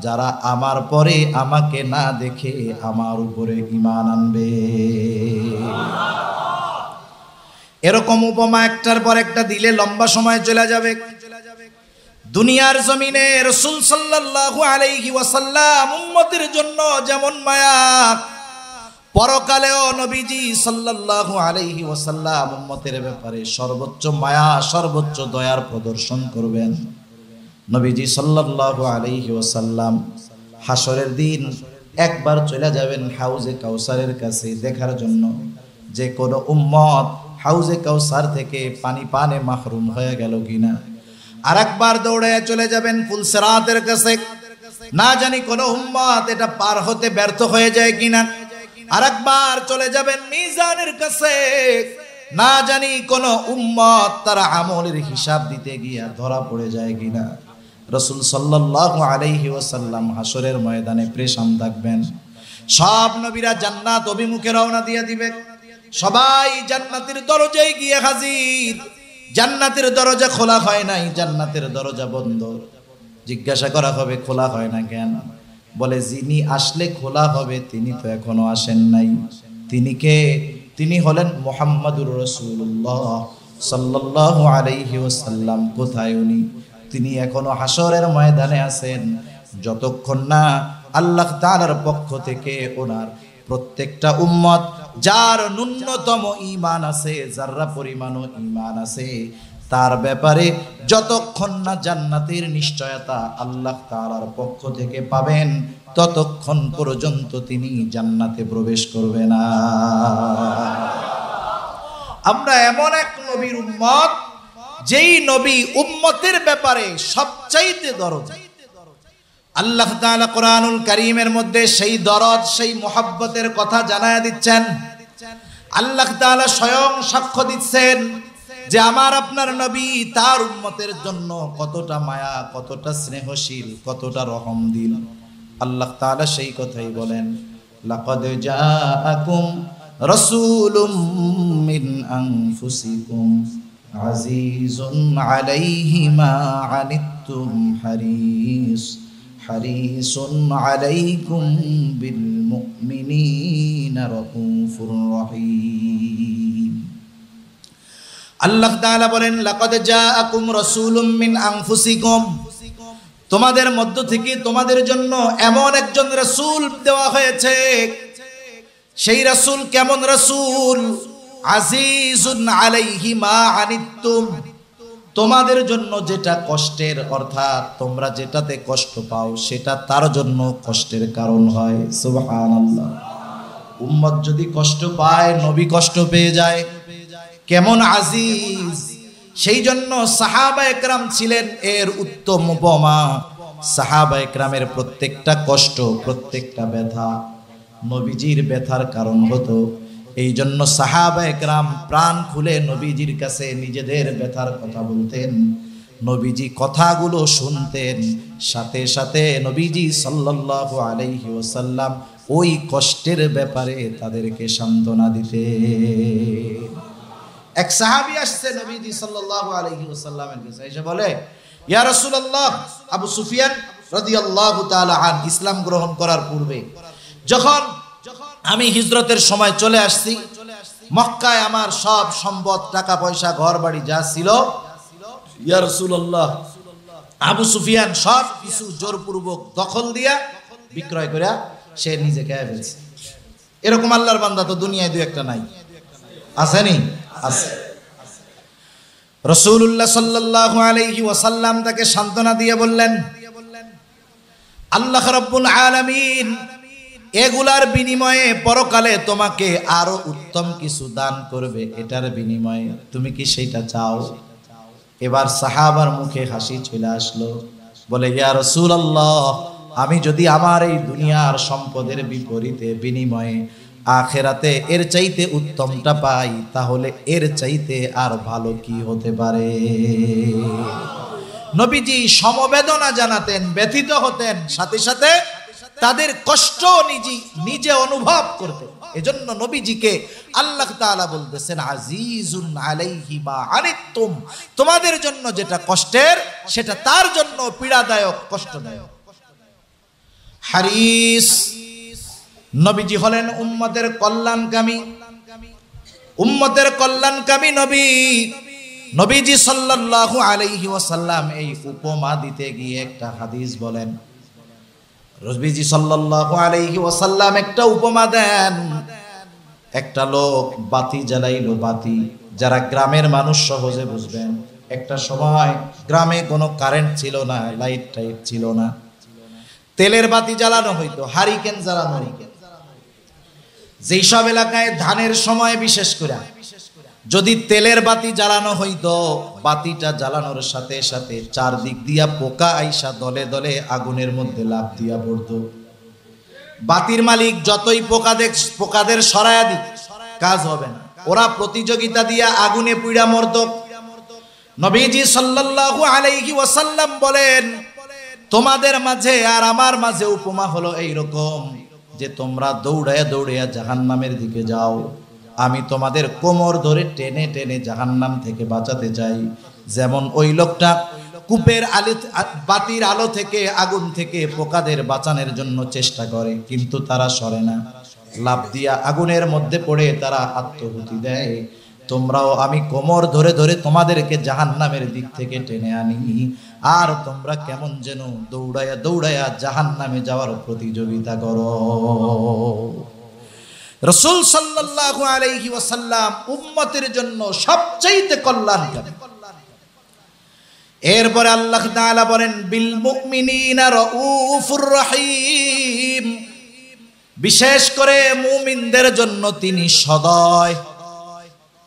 Speaker 1: যারা আমার পরে আমাকে না দেখে আমার উপরে ঈমান আনবে। এরকম উপমা একটার পর একটা দিলে লম্বা সময় চলে যাবে। দুনিয়ার জমিনে রাসূল সাল্লাল্লাহু আলাইহি ওয়াসাল্লাম উম্মতের জন্য যেমন মায়া, পরকালেও নবীজি সাল্লাল্লাহু আলাইহি ওয়াসাল্লাম উম্মতের ব্যাপারে সর্বোচ্চ মায়া, সর্বোচ্চ দয়ার প্রদর্শন করবেন। নবীজি সাল্লাল্লাহু আলাইহি ওয়াসাল্লাম হাসরের দিন একবার চলে যাবেন হাউজে কাউসারের কাছে দেখার জন্য যে কোনো উম্মত হাউজে কাউসার থেকে পানি পানে মাহরুম হয়ে গেল কিনা। আর একবার দৌড়ে চলে যাবেন ফুলসিরাতের কাছে, না জানি কোনো উম্মত এটা পার হতে ব্যর্থ হয়ে যায় কিনা। আর একবার চলে যাবেন মিজানের কাছে, না জানি কোন উম্মত তারা আমলের হিসাব দিতে গিয়া ধরা পড়ে যায় কিনা। রাসূল সাল্লাল্লাহু আলাইহি ওয়াসাল্লাম হাসরের ময়দানে প্রেসান থাকবেন। সব নবীরা জান্নাত অভিমুখে রওনা দিয়ে দিবে, সবাই জান্নাতের দরজায় গিয়ে হাজির। জান্নাতের দরজা খোলা হয় নাই, জান্নাতের দরজা বন্ধ। জিজ্ঞাসা করা হবে খোলা হয় না কেন? বলে যিনি আসলে খোলা হবে তিনি তো এখনো আসেন নাই। তিনি কে? তিনি হলেন মুহাম্মাদুর রাসূলুল্লাহ সাল্লাল্লাহু আলাইহি ওয়াসাল্লাম। কোথায় উনি? তিনি এখনো হাসরের ময়দানে আছেন। যতক্ষণ না আল্লাহ তাআলার পক্ষ থেকে ওনার প্রত্যেকটা উম্মত যার ন্যূনতম ঈমান আছে, যারা পরিমাণও ঈমান আছে, তার ব্যাপারে যতক্ষণ না জান্নাতের নিশ্চয়তা আল্লাহ তাআলার পক্ষ থেকে পাবেন, ততক্ষণ পর্যন্ত তিনি জান্নাতে প্রবেশ করবে না। আমরা এমন এক নবীর উম্মত, যেই নবী উম্মতের ব্যাপারে সবচাইতে দরদ। আল্লাহ তাআলা কোরআনুল কারীমের মধ্যে সেই দরদ, সেই মুহাব্বতের কথা জানায়া দিচ্ছেন। আল্লাহ তাআলা স্বয়ং সাক্ষ্য দিচ্ছেন যে আমার আপনার নবী তার উম্মতের জন্য কতটা মায়া, কতটা স্নেহশীল, কতটা রহমদিল। আল্লাহ তাআলা সেই কথাই বলেন, লাকাদ জাআকুম রাসূলুম মিন আনফুসিকুম আজিজুন আলাইহি মা আনিতুম হারিসুন আলাইকুম বিল মুমিনিনা রাউফুর রহিম। আল্লাহ তাআলা বলেন, লাকাদ জাআকুম রাসূলুম মিন আনফুসিকুম, তোমাদের মধ্য থেকে তোমাদের জন্য এমন একজন রাসূল দেওয়া হয়েছে। সেই রাসূল কেমন রাসূল? আজিজুন আলাইহি মা আনিতুম, তোমাদের জন্য যেটা কষ্টের, অর্থাৎ তোমরা যেটাতে কষ্ট পাও সেটা তার জন্য কষ্টের কারণ হয়। সুবহানাল্লাহ। উম্মত যদি কষ্ট পায়, নবী কষ্ট পেয়ে যায়। কেমন আজিজ! সেই জন্য সাহাবায়ে কেরাম ছিলেন এর উত্তম উপমা। সাহাবায়ে কেরামের প্রত্যেকটা কষ্ট, প্রত্যেকটা ব্যথা নবীজির ব্যথার কারণ হতো। এই জন্য সাহাবায়ে কেরাম প্রাণ খুলে নবীজির কাছে নিজেদের ব্যথার কথা বলতেন। নবীজি কথাগুলো শুনতেন, সাথে সাথে নবীজি সাল্লাল্লাহু আলাইহি ওয়াসাল্লাম ওই কষ্টের ব্যাপারে তাদেরকে সান্ত্বনা দিতেন। এক সাহাবী আসছে নবীজি সাল্লাল্লাহু আলাইহি ওয়াসাল্লামের কাছে, এসে বলে, ইয়া রাসূলুল্লাহ, আবু সুফিয়ান রাদিয়াল্লাহু তাআলা আন ইসলাম গ্রহণ করার পূর্বে যখন আমি হিজরতের সময় চলে আসছি, মক্কায় আমার সব সম্পদ, টাকা পয়সা, ঘর বাড়ি যা ছিল, ইয়া রাসূলুল্লাহ, আবু সুফিয়ান সব কিছু জোরপূর্বক দখল দিয়া বিক্রয় করে সে নিজে খেয়ে ফেলছে। এরকম আল্লাহর বান্দা তো দুনিয়ায় দুই একটা নাই, আসেনি? আছে। রাসূলুল্লাহ সাল্লাল্লাহু আলাইহি ওয়াসাল্লাম তাকে সান্ত্বনা দিয়ে বললেন, আল্লাহ রাব্বুল আলামিন এগুলার বিনিময়ে পরকালে তোমাকে আরো উত্তম কিছু দান করবে, এটার বিনিময়ে তুমি কি সেটা চাও? এবার সাহাবার মুখে হাসি চলে আসলো, বলে, ইয়া রাসূলুল্লাহ, আমি যদি আমার এই দুনিয়ার সম্পদের বিপরীতে বিনিময়ে আখিরাতে এর চাইতে উত্তমটা পাই, তাহলে এর চাইতে আর ভালো কি হতে পারে? নবীজি সমবেদনা জানাতেন, ব্যথিত হতেন, সাথে সাথে তাদের কষ্ট নিজে অনুভব করতেন। এজন্য নবীজিকে আল্লাহ তাআলা বলতেছেন, আজিজুন আলাইহি মা আনিতুম, তোমাদের জন্য যেটা কষ্টের সেটা তার জন্য পীড়াদায়ক, কষ্টদায়ক। হারিস, নবীজি হলেন উম্মতের কল্যাণকামী। উম্মতের কল্যাণকামী নবী নবীজি সাল্লাল্লাহু আলাইহি ওয়াসাল্লাম এই উপমা দিতে গিয়ে একটা হাদিস বলেন। নবীজি সাল্লাল্লাহু আলাইহি ওয়াসাল্লাম একটা উপমা দেন। একটা লোক বাতি জ্বালাইলো, বাতি, যারা গ্রামের মানুষ সহজে বুঝবেন। একটা সময় গ্রামে কোনো কারেন্ট ছিল না, লাইট টাইট ছিল না, তেলের বাতি জ্বালানো হইতো, হারিকেন জ্বালানো হইতো। যেই সব এলাকায় ধানের সময় বিশেষ করে যদি তেলের বাতি জ্বালানো হইতো, বাতিটা জ্বালানোর সাথে সাথে চারদিক দিয়া পোকা আইসা দলে দলে আগুনের মধ্যে লাফ দিয়া পড়তো। বাতির মালিক যতই পোকাদের সরায়া দিক, কাজ হবে না, ওরা প্রতিযোগিতা দিয়া আগুনে পুড়া মরত। নবীজি সাল্লাল্লাহু আলাইহি ওয়াসাল্লাম বলেন, তোমাদের মাঝে আর আমার মাঝে উপমা হলো এইরকম যে তোমরা দৌড়ায়া দৌড়ায়া জাহান্নামের দিকে যাও, আমি তোমাদের কোমর ধরে টেনে টেনে জাহান্নাম থেকে বাঁচাতে চাই। যেমন ওই লোকটা কূপের আলো, বাতির আলো থেকে, আগুন থেকে পোকাদের বাঁচানোর জন্য চেষ্টা করে, কিন্তু তারা সরে না, লাফ দিয়া আগুনের মধ্যে পড়ে তারা আত্মহুতি দেয়। তোমরাও আমি কোমর ধরে ধরে তোমাদেরকে জাহান্নামের দিক থেকে টেনে আনি, আর তোমরা কেমন যেন দৌড়ায়া দৌড়ায়া জাহান্নামে যাওয়ার প্রতিযোগিতা করো। রাসূল সাল্লাল্লাহু আলাইহি ওয়াসাল্লাম উম্মতের জন্য সবচাইতে কল্যাণকামী। এরপরে আল্লাহ তাআলা বলেন, বিল মুমিনিনা রাউফুর রহিম, বিশেষ করে মুমিনদের জন্য তিনি সদয়,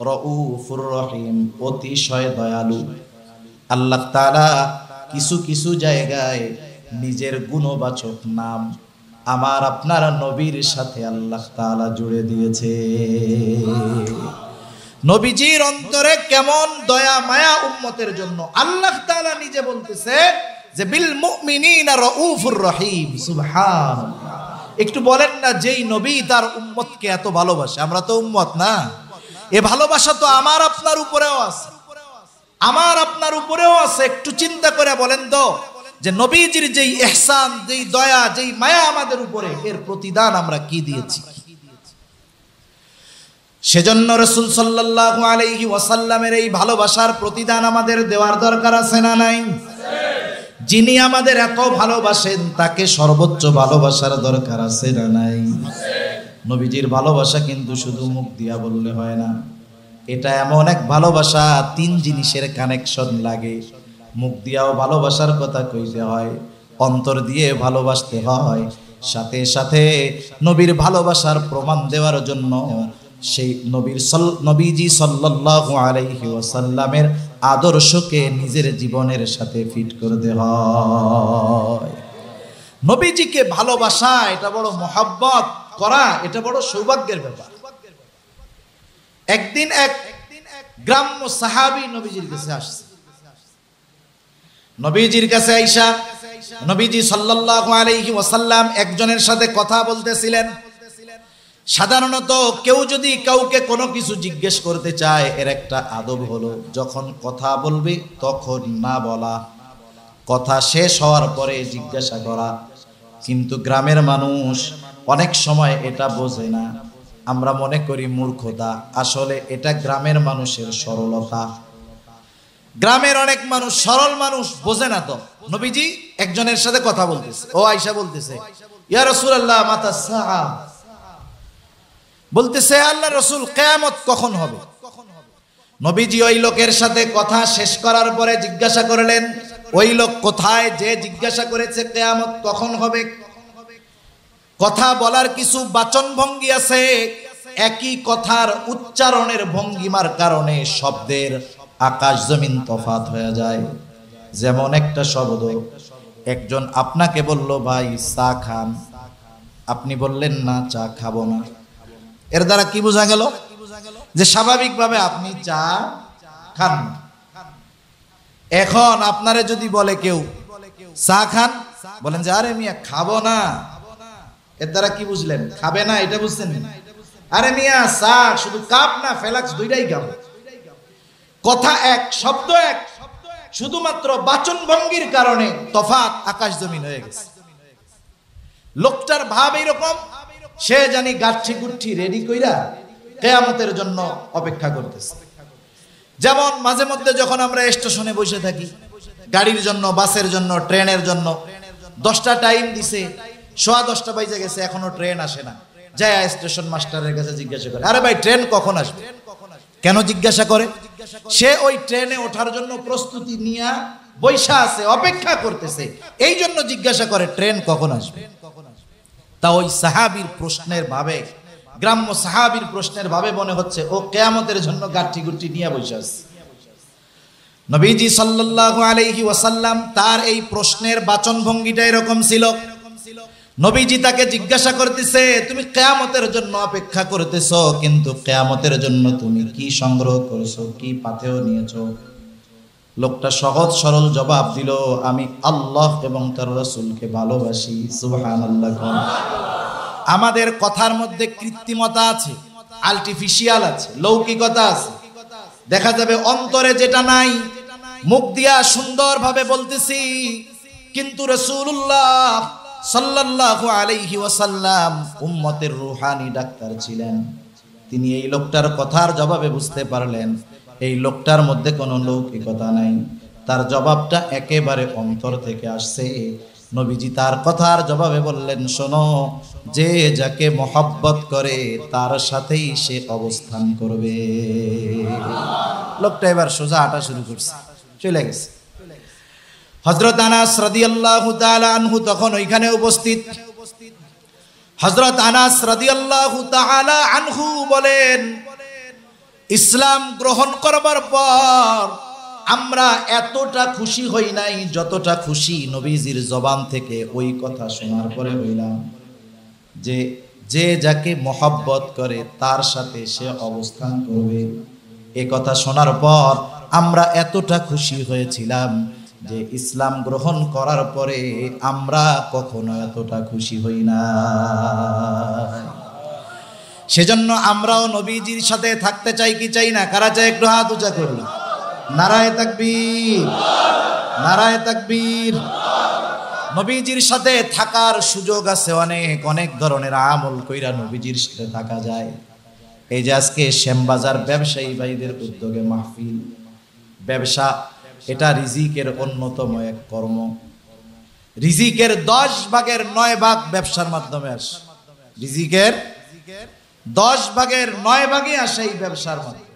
Speaker 1: রাউফুর রহিম, অতিশয় দয়ালু। আল্লাহ তাআলা কিছু কিছু জায়গায় নিজের গুণবাচক নাম আমার আপনার নবীর সাথে আল্লাহ তাআলা জুড়ে দিয়েছে। নবীজির অন্তরে কেমন দয়া মায়া উম্মতের জন্য। আল্লাহ তাআলা নিজে বলতেছে যে বিল মুমিনিনা রাউফুর রহিম। সুবহানাল্লাহ। একটু বলেন না, যেই নবী তার উম্মতকে এত ভালোবাসে, আমরা তো উম্মত না, এ ভালোবাসা তো আমার আপনার উপরেও আছে, আমার আপনার উপরেও আছে। একটু চিন্তা করে বলেন তো, যে নবীজির যেই ইহসান, যেই দয়া, যেই মায়া আমাদের উপরে, এর প্রতিদান আমরা কি দিয়েছি? সেজন্য রাসূল সাল্লাল্লাহু আলাইহি ওয়াসাল্লামের এই ভালোবাসার প্রতিদান আমাদের দেওয়ার দরকার আছে না নাই? যিনি আমাদের এত ভালোবাসেন তাকে সর্বোচ্চ ভালোবাসার দরকার আছে না নাই? নবীজির ভালোবাসা কিন্তু শুধু মুখ দিয়া বললে হয় না, এটা এমন এক ভালোবাসা, তিন জিনিসের কানেকশন লাগে। মুখ দিয়াও ভালোবাসার কথা কইতে হয়, অন্তর দিয়ে ভালোবাসতে হয়, সাথে সাথে নবীর ভালোবাসার প্রমাণ দেওয়ার জন্য সেই নবীজি সাল্লাল্লাহু আলাইহি ওয়াসাল্লামের আদর্শকে নিজের জীবনের সাথে ফিট করতে হয়। নবীজিকে ভালোবাসা, এটা বড় মহব্বত করা, এটা বড় সৌভাগ্যের ব্যাপার। একদিন এক গ্রাম্য সাহাবী নবীজির কাছে আসছে। নবীজির কাছে আইসা নবীজি সাল্লাল্লাহু আলাইহি ওয়াসাল্লাম একজনের সাথে কথা বলতেছিলেন। সাধারণত কেউ যদি কাউকে কোনো কিছু জিজ্ঞেস করতে চায়, এর একটা আদব হলো যখন কথা বলবে তখন না বলা, কথা শেষ হওয়ার পরে জিজ্ঞাসা করা। কিন্তু গ্রামের মানুষ অনেক সময় এটা বোঝে না, আমরা মনে করি মূর্খতা, আসলে এটা গ্রামের মানুষের সরলতা। গ্রামের অনেক মানুষ, সরল মানুষ, বোঝে না তো। নবীজি একজনের সাথে কথা বলতেছে, ও আয়েশা বলতেছে, ইয়া রাসূলুল্লাহ মাতা সাআ, বলতেছে আল্লাহ রাসূল কিয়ামত কখন হবে? নবীজি ওই লোকের সাথে কথা শেষ করার পরে জিজ্ঞাসা করলেন, ওই লোক কোথায় যে জিজ্ঞাসা করেছে কিয়ামত কখন হবে? কথা বলার কিছু বাচন ভঙ্গি আছে, একই কথার উচ্চারণের ভঙ্গিমার কারণে শব্দের আকাশ জমিন তফাৎ হয়ে যায়। যেমন একটা শব্দ, একজন আপনাকে বলল ভাই চা খান, আপনি বললেন না চা খাবো না, এর দ্বারা কি বোঝা গেল? যে স্বাভাবিকভাবে আপনি চা খান। এখন আপনারে যদি বলে কেউ চা খান, বলেন যে আরে মিয়া খাবো না, এর দ্বারা কি বুঝলেন? খাবে না, এটা বুঝছেন? আরে মিয়া চা শুধু কাপ না ফেলাক্স দুইটাই খাবো। কথা এক, শব্দ এক, শুধুমাত্র বাচন ভঙ্গির কারণে তফাৎ আকাশ জমিন হয়ে গেছে। লোকটার ভাব এইরকম, সে জানি গাচ্ছি গুচ্ছি রেডি কইরা কিয়ামতের জন্য অপেক্ষা করতেছে। যেমন মাঝে মধ্যে যখন আমরা স্টেশনে বসে থাকি গাড়ির জন্য, বাসের জন্য, ট্রেনের জন্য, 10টা টাইম দিছে, 10:15 বাজে গেছে, এখনো ট্রেন আসে না, যায় স্টেশন মাস্টারের কাছে জিজ্ঞাসা করে, আরে ভাই ট্রেন কখন আসবে? কেন জিজ্ঞাসা করে? সে ওই ট্রেনে ওঠার জন্য প্রস্তুতি নিয়ে বৈশা আছে, অপেক্ষা করতেছে, এই জন্য জিজ্ঞাসা করে ট্রেন কখন আসবে। তা ওই সাহাবীর প্রশ্নের ভাবে, গ্রাম্য সাহাবীর প্রশ্নের ভাবে মনে হচ্ছে ও কিয়ামতের জন্য গাঠি গুটি নিয়ে বসে আছে। নবীজি সাল্লাল্লাহু আলাইহি ওয়াসাল্লাম তার এই প্রশ্নের বাচন ভঙ্গিটা এরকম ছিল। নবীজি তাকে জিজ্ঞাসা করতেছে, তুমি কিয়ামতের জন্য অপেক্ষা করতেছো, কিন্তু কিয়ামতের জন্য তুমি কি সংগ্রহ করেছো, কি পাথেয় নিয়েছো? লোকটা সহজ সরল জবাব দিল, আমি আল্লাহ এবং তার রাসূলকে ভালোবাসি। সুবহানাল্লাহ। আমাদের কথার মধ্যে কৃত্রিমতা আছে, আর্টিফিশিয়াল আছে, লৌকিকতা আছে। দেখা যাবে অন্তরে যেটা নাই, মুখ দিয়া সুন্দরভাবে বলতেছি, কিন্তু রাসূলুল্লাহ সাল্লাল্লাহু আলাইহি ওয়াসাল্লাম উম্মতের রূহানি ডাক্তার ছিলেন। তিনি এই লোকটার কথার জবাবে বুঝতে পারলেন এই লোকটার মধ্যে কোনো লৌকিকতা নাই, তার জবাবটা একেবারে অন্তর থেকে আসছে। নবীজি তার কথার জবাবে বললেন, শোনো, যে যাকে মহব্বত করে তার সাথেই সে অবস্থান করবে। লোকটা এবার সোজা হাঁটা শুরু করছে, চলে গেছে। হযরত আনাস রাদিয়াল্লাহু তাআলা আনহু তখন ওইখানে উপস্থিত। হযরত আনাস রাদিয়াল্লাহু তাআলা আনহু বলেন, ইসলাম গ্রহণ করবার পর আমরা এতটা খুশি হই নাই যতটা খুশি নবীজির জবান থেকে ওই কথা শোনার পরে হইলাম, যে যে যাকে মহব্বত করে তার সাথে সে অবস্থান করবে। এ কথা শোনার পর আমরা এতটা খুশি হয়েছিলাম যে ইসলাম গ্রহণ করার পরে আমরা কখনো এতটা খুশি হই না। সেজন্য আমরাও নবীজির সাথে থাকতে চাই কি চাই না? কারা চাই একটু হাত উঁচা করি। নারায়ে তাকবীর, নারায়ে তাকবীর। নবীজির সাথে থাকার সুযোগ আছে অনেক, অনেক ধরনের আমল কইরা নবীজির সাথে থাকা যায়। এই যে আজকে শ্যামবাজার ব্যবসায়ী ভাইদের উদ্যোগে মাহফিল, ব্যবসা এটা রিজিকের অন্যতম এক কর্ম। রিজিকের 10 ভাগের 9 ভাগ ব্যবসার মাধ্যমে আসে। রিজিকের 10 ভাগের 9 ভাগই আসে এই ব্যবসার মাধ্যমে।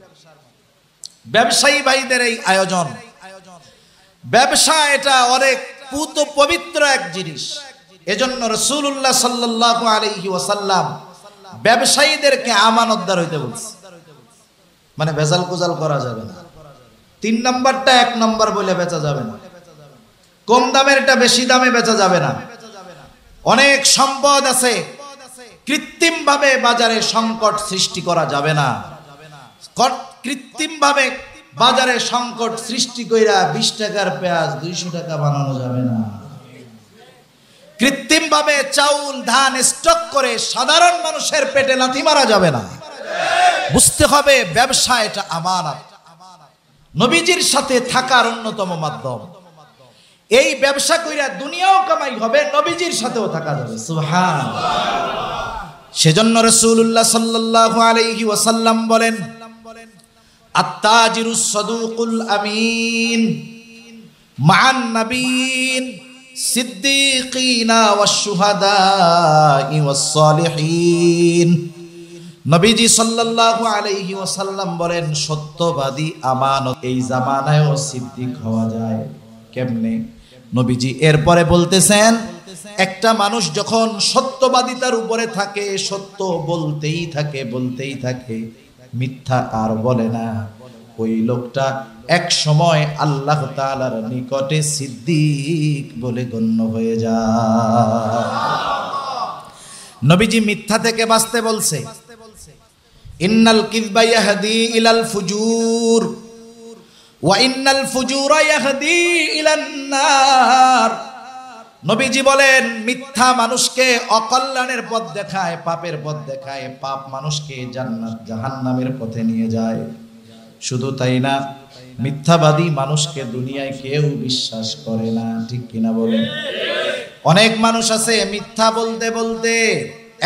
Speaker 1: ব্যবসায়ী ভাইদের এই আয়োজন, ব্যবসা এটা অনেক পুত পবিত্র এক জিনিস। এজন্য রাসূলুল্লাহ সাল্লাল্লাহু আলাইহি ওয়াসাল্লাম ব্যবসায়ীদেরকে আমানতদার হইতে বলছে, মানে ভেজাল কুজাল করা যাবে না। 3 নাম্বারটা 1 নাম্বার বলে বেচা যাবে না, কম দামের এটা বেশি দামে বেচা যাবে না। অনেক সম্পদ আছে, কৃত্রিম ভাবে বাজারে সংকট সৃষ্টি করা যাবে না। কৃত্রিম ভাবে বাজারে সংকট সৃষ্টি কইরা 20 টাকার পেঁয়াজ 200 টাকা বানানো যাবে না। কৃত্রিম ভাবে চাউল ধান স্টক করে সাধারণ মানুষের পেটে লাথি মারা যাবে না। বুঝতে হবে ব্যবসা এটা আমানত, নবীজির সাথে থাকার অন্যতম মাধ্যম। এই ব্যবসা কইরা দুনিয়াও কামাই হবে, নবীজির সাথেও থাকা যাবে। সুবহানাল্লাহ। সেজন্য রাসূলুল্লাহ সাল্লাল্লাহু আলাইহি ওয়াসাল্লাম বলেন, আত-তাজিরুস সাদুকুল আমিন মা'আন নাবিয়্যিন সিদ্দীকিনা ওয়াশ শুহাদাই ওয়াস সালিহিন। নবীজি সাল্লাল্লাহু আলাইহি ওয়াসাল্লাম বলেন, সত্যবাদী আমানত এই জামানায়ও সিদ্দিক হওয়া যায়। কেমনে? নবীজি এরপরে বলতেছেন, একটা মানুষ যখন সত্যবাদিতার উপরে থাকে, সত্য বলতেই থাকে, বলতেই থাকে, মিথ্যা আর বলে না, ওই লোকটা এক সময় আল্লাহ তাআলার নিকটে সিদ্দিক বলে গণ্য হয়ে যায়। নবীজি মিথ্যা থেকে বাঁচতে বলছে, ইন্নাল কিযবা ইয়াহদি ইলাল ফুজুর ওয়া ইন্নাল ফুজুরা ইয়াহদি ইলান নার। নবীজি বলেন, মিথ্যা মানুষকে অকল্যাণের পথ দেখায়, পাপের পথ দেখায়, পাপ মানুষকে জান্নাত জাহান্নামের পথে নিয়ে যায়। শুধু তাই না, মিথ্যাবাদী মানুষকে দুনিয়ায় কেউ বিশ্বাস করে না। ঠিক কিনা বলেন? অনেক মানুষ আছে মিথ্যা বলতে বলতে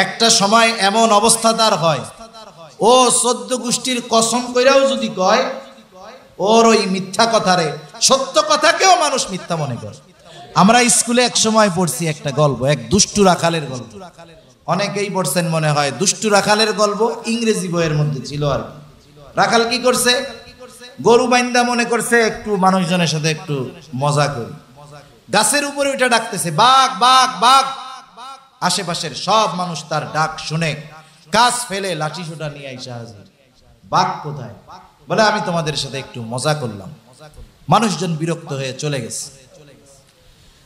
Speaker 1: একটা সময় এমন অবস্থা তার হয়, ও 14 গোষ্ঠীর কসম কইরাও যদি কয়, ওর ওই মিথ্যা কথারে সত্য কথাকেও মানুষ মিথ্যা মনে করে। আমরা স্কুলে এক সময় পড়ছি একটা গল্প, এক দুষ্টু রাখালের গল্প। অনেকেই পড়ছেন মনে হয়। দুষ্টু রাখালের গল্প ইংরেজি বইয়ের মধ্যে ছিল আর কি। রাখাল কি করছে, গরু বাইন্দা মনে করছে একটু মানুষজনের সাথে একটু মজা করি, গাছের উপরে ওইটা ডাকতেছে, বাঘ বাঘ বাঘ। আশেপাশের সব মানুষ তার ডাক শুনে গাছ ফেলে লাঠি সোটা নিয়ে আইসা হাজির। বাঘ কোথায়? বলে আমি তোমাদের সাথে একটু মজা করলাম। মানুষজন বিরক্ত হয়ে চলে গেছে।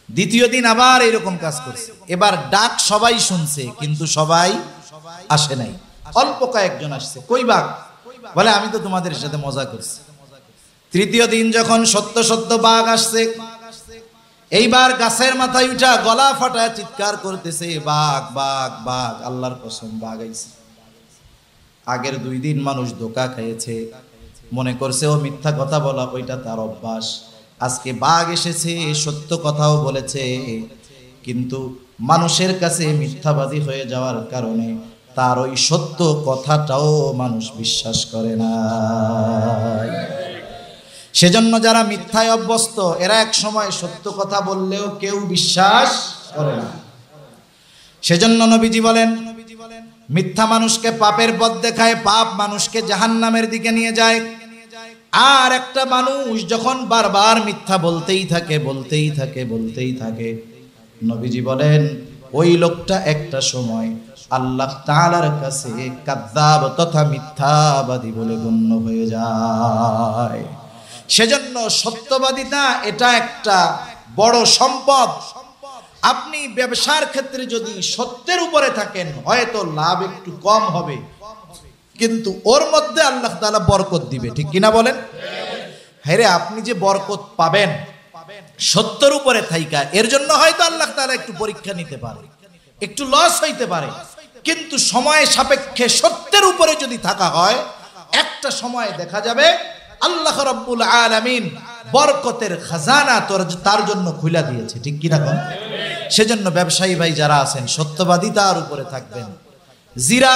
Speaker 1: দ্বিতীয় দিন আবার এরকম কাজ করছে। এবার ডাক সবাই শুনছে কিন্তু সবাই আসে নাই, অল্প কয়েকজন আসছে। কই বাঘ? বলে আমি তো তোমাদের সাথে মজা করছি। তৃতীয় দিন যখন সত্য সত্য বাঘ আসছে, এইবার গাছের মাথায় উঠা গলা ফাটায় চিৎকার করতেছে, বাঘ বাঘ বাঘ। আল্লাহর কসম বাঘ আইছে। আগের 2 দিন মানুষ ধোঁকা খেয়েছে, মনে করছে ও মিথ্যা কথা বলা ওইটা তার অভ্যাস। আজকে বাঘ এসেছে, সত্য কথাও বলেছে, কিন্তু মানুষের কাছে মিথ্যাবাদী হয়ে যাওয়ার কারণে তার ওই সত্য কথাটাও মানুষ বিশ্বাস করে না। সেজন্য যারা মিথ্যায় অভ্যস্ত, এরা এক সময় সত্য কথা বললেও কেউ বিশ্বাস করে না। সেজন্য নবীজি বলেন, মিথ্যা মানুষকে পাপের পথ দেখায়, পাপ মানুষকে জাহান্নামের দিকে নিয়ে যায়। আর একটা মানুষ যখন বারবার মিথ্যা বলতেই থাকে বলতেই থাকে বলতেই থাকে, নবীজি বলেন ওই লোকটা একটা সময় আল্লাহ তাআলার কাছে কাযযাব তথা মিথ্যাবাদী বলে গণ্য হয়ে যায়। সেজন্য সত্যবাদিতা এটা একটা বড় সম্পদ। আপনি ব্যবসার ক্ষেত্রে যদি সত্যের উপরে থাকেন, হয়তো লাভ একটু কম হবে, কিন্তু ওর মধ্যে আল্লাহ তাআলা বরকত দিবে। ঠিক কিনা বলেন? হ্যাঁ রে, আপনি যে বরকত পাবেন সত্যের উপরে থাইকা, এর জন্য হয়তো আল্লাহ তাআলা একটু পরীক্ষা নিতে পারে, একটু লস হইতে পারে, কিন্তু সময় সাপেক্ষে সত্যের উপরে যদি থাকা হয়, একটা সময় দেখা যাবে আল্লাহ রাব্বুল আলামিন বরকতের খাজানা তার জন্য খুলে দিয়েছে। ঠিক কিনা কোন? সেজন্য ব্যবসায়ী ভাই যারা আছেন, সত্যবাদিতার উপরে থাকবেন। জিরা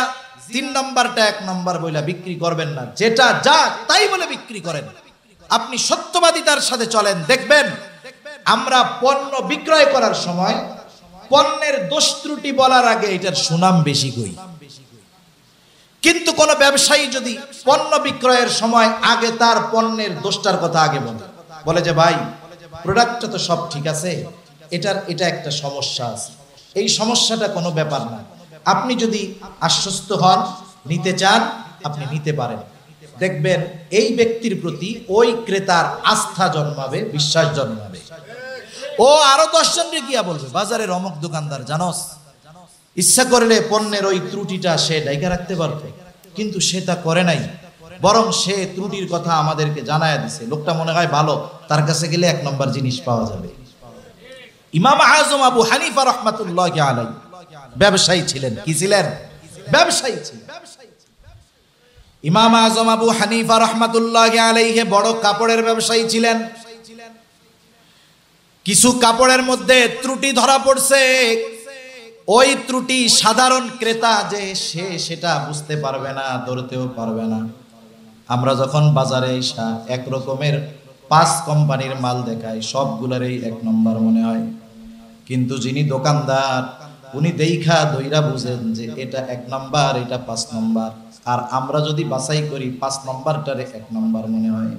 Speaker 1: 3 নম্বরটা 1 নম্বর বইলা বিক্রি করবেন না, যেটা যা তাই বলে বিক্রি করেন। আপনি সত্যবাদিতার সাথে চলেন, দেখবেন আমরা পণ্য বিক্রয় করার সময় পণ্যের দোষ ত্রুটি বলার আগে এটার সুনাম বেশি কই। কিন্তু কোন ব্যবসায়ী যদি পণ্য বিক্রয়ের সময় আগে তার পণ্যের দোষটার কথা আগে বলে যে ভাই প্রোডাক্টটা তো সব ঠিক আছে, এটা একটা সমস্যা আছে, এই সমস্যাটা কোনো ব্যাপার না, আপনি যদি আশ্বস্ত হন, নিতে চান, আপনি নিতে পারেন, দেখবেন এই ব্যক্তির প্রতি ওই ক্রেতার আস্থা জন্মাবে, বিশ্বাস জন্মাবে। ও আরো 10 জনকে গিয়া বলবে, বাজারের অমুক দোকানদার জানোস, ইচ্ছা করলে পণ্যের ওই ত্রুটিটা সে ঢাইকা রাখতে পারত, কিন্তু সেটা করে নাই, বরং সে ত্রুটির কথা আমাদেরকে জানায়া দিছে। লোকটা মনে হয় ভালো, তার কাছে গেলে 1 নম্বর জিনিস পাওয়া যাবে। ইমাম আযম আবু হানিফা রাহমাতুল্লাহি আলাইহি ব্যবসায়ী ছিলেন। কি ছিলেন? ব্যবসায়ী ছিলেন। ইমাম আযম আবু হানিফা রাহমাতুল্লাহি আলাইহি বড় কাপড়ের ব্যবসায়ী ছিলেন। কিছু কাপড়ের মধ্যে ত্রুটি ধরা পড়ছে, ওই ত্রুটি সাধারণ ক্রেতা যে সে সেটা বুঝতে পারবে না, ধরতেও পারবে না। আমরা যখন বাজারে এসা এক রকমের 5 কোম্পানির মাল দেখায়, সবগুলোরই 1 নম্বর মনে হয়, কিন্তু যিনি দোকানদার উনি দেইখা দইরা বুঝেন যে এটা 1 নম্বর, এটা 5 নম্বর। আর আমরা যদি বাছাই করি 5 নম্বরটারে 1 নম্বর মনে হয়,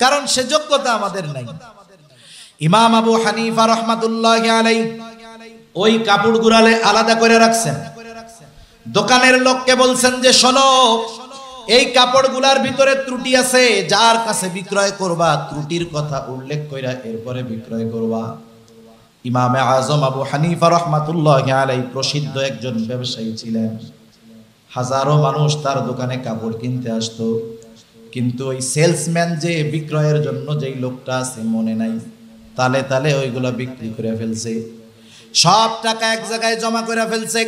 Speaker 1: কারণ সে যোগ্যতা আমাদের নাই। ইমাম আবু হানিফা রাহমাতুল্লাহি আলাইহি ওই কাপড় গুড়ালে আলাদা করে রাখছেন। দোকানের লোককে বলছেন যে শোনো, এই কাপড়গুলার ভিতরে ত্রুটি আছে, যার কাছে বিক্রয় করবা ত্রুটির কথা উল্লেখ কইরা এরপরে বিক্রয় করবা। ইমামে আযম আবু হানিফা রাহমাতুল্লাহি আলাইহি প্রসিদ্ধ একজন ব্যবসায়ী ছিলেন। হাজারো মানুষ তার দোকানে কাপড় কিনতে আসতো, কিন্তু ওই সেলসম্যান যে বিক্রয়ের জন্য যেই লোকটা আছে মনে নাই, তালে তালে ওইগুলা বিক্রি করে ফেলছে, সব টাকা এক জায়গায় জমা করে ফেলছে।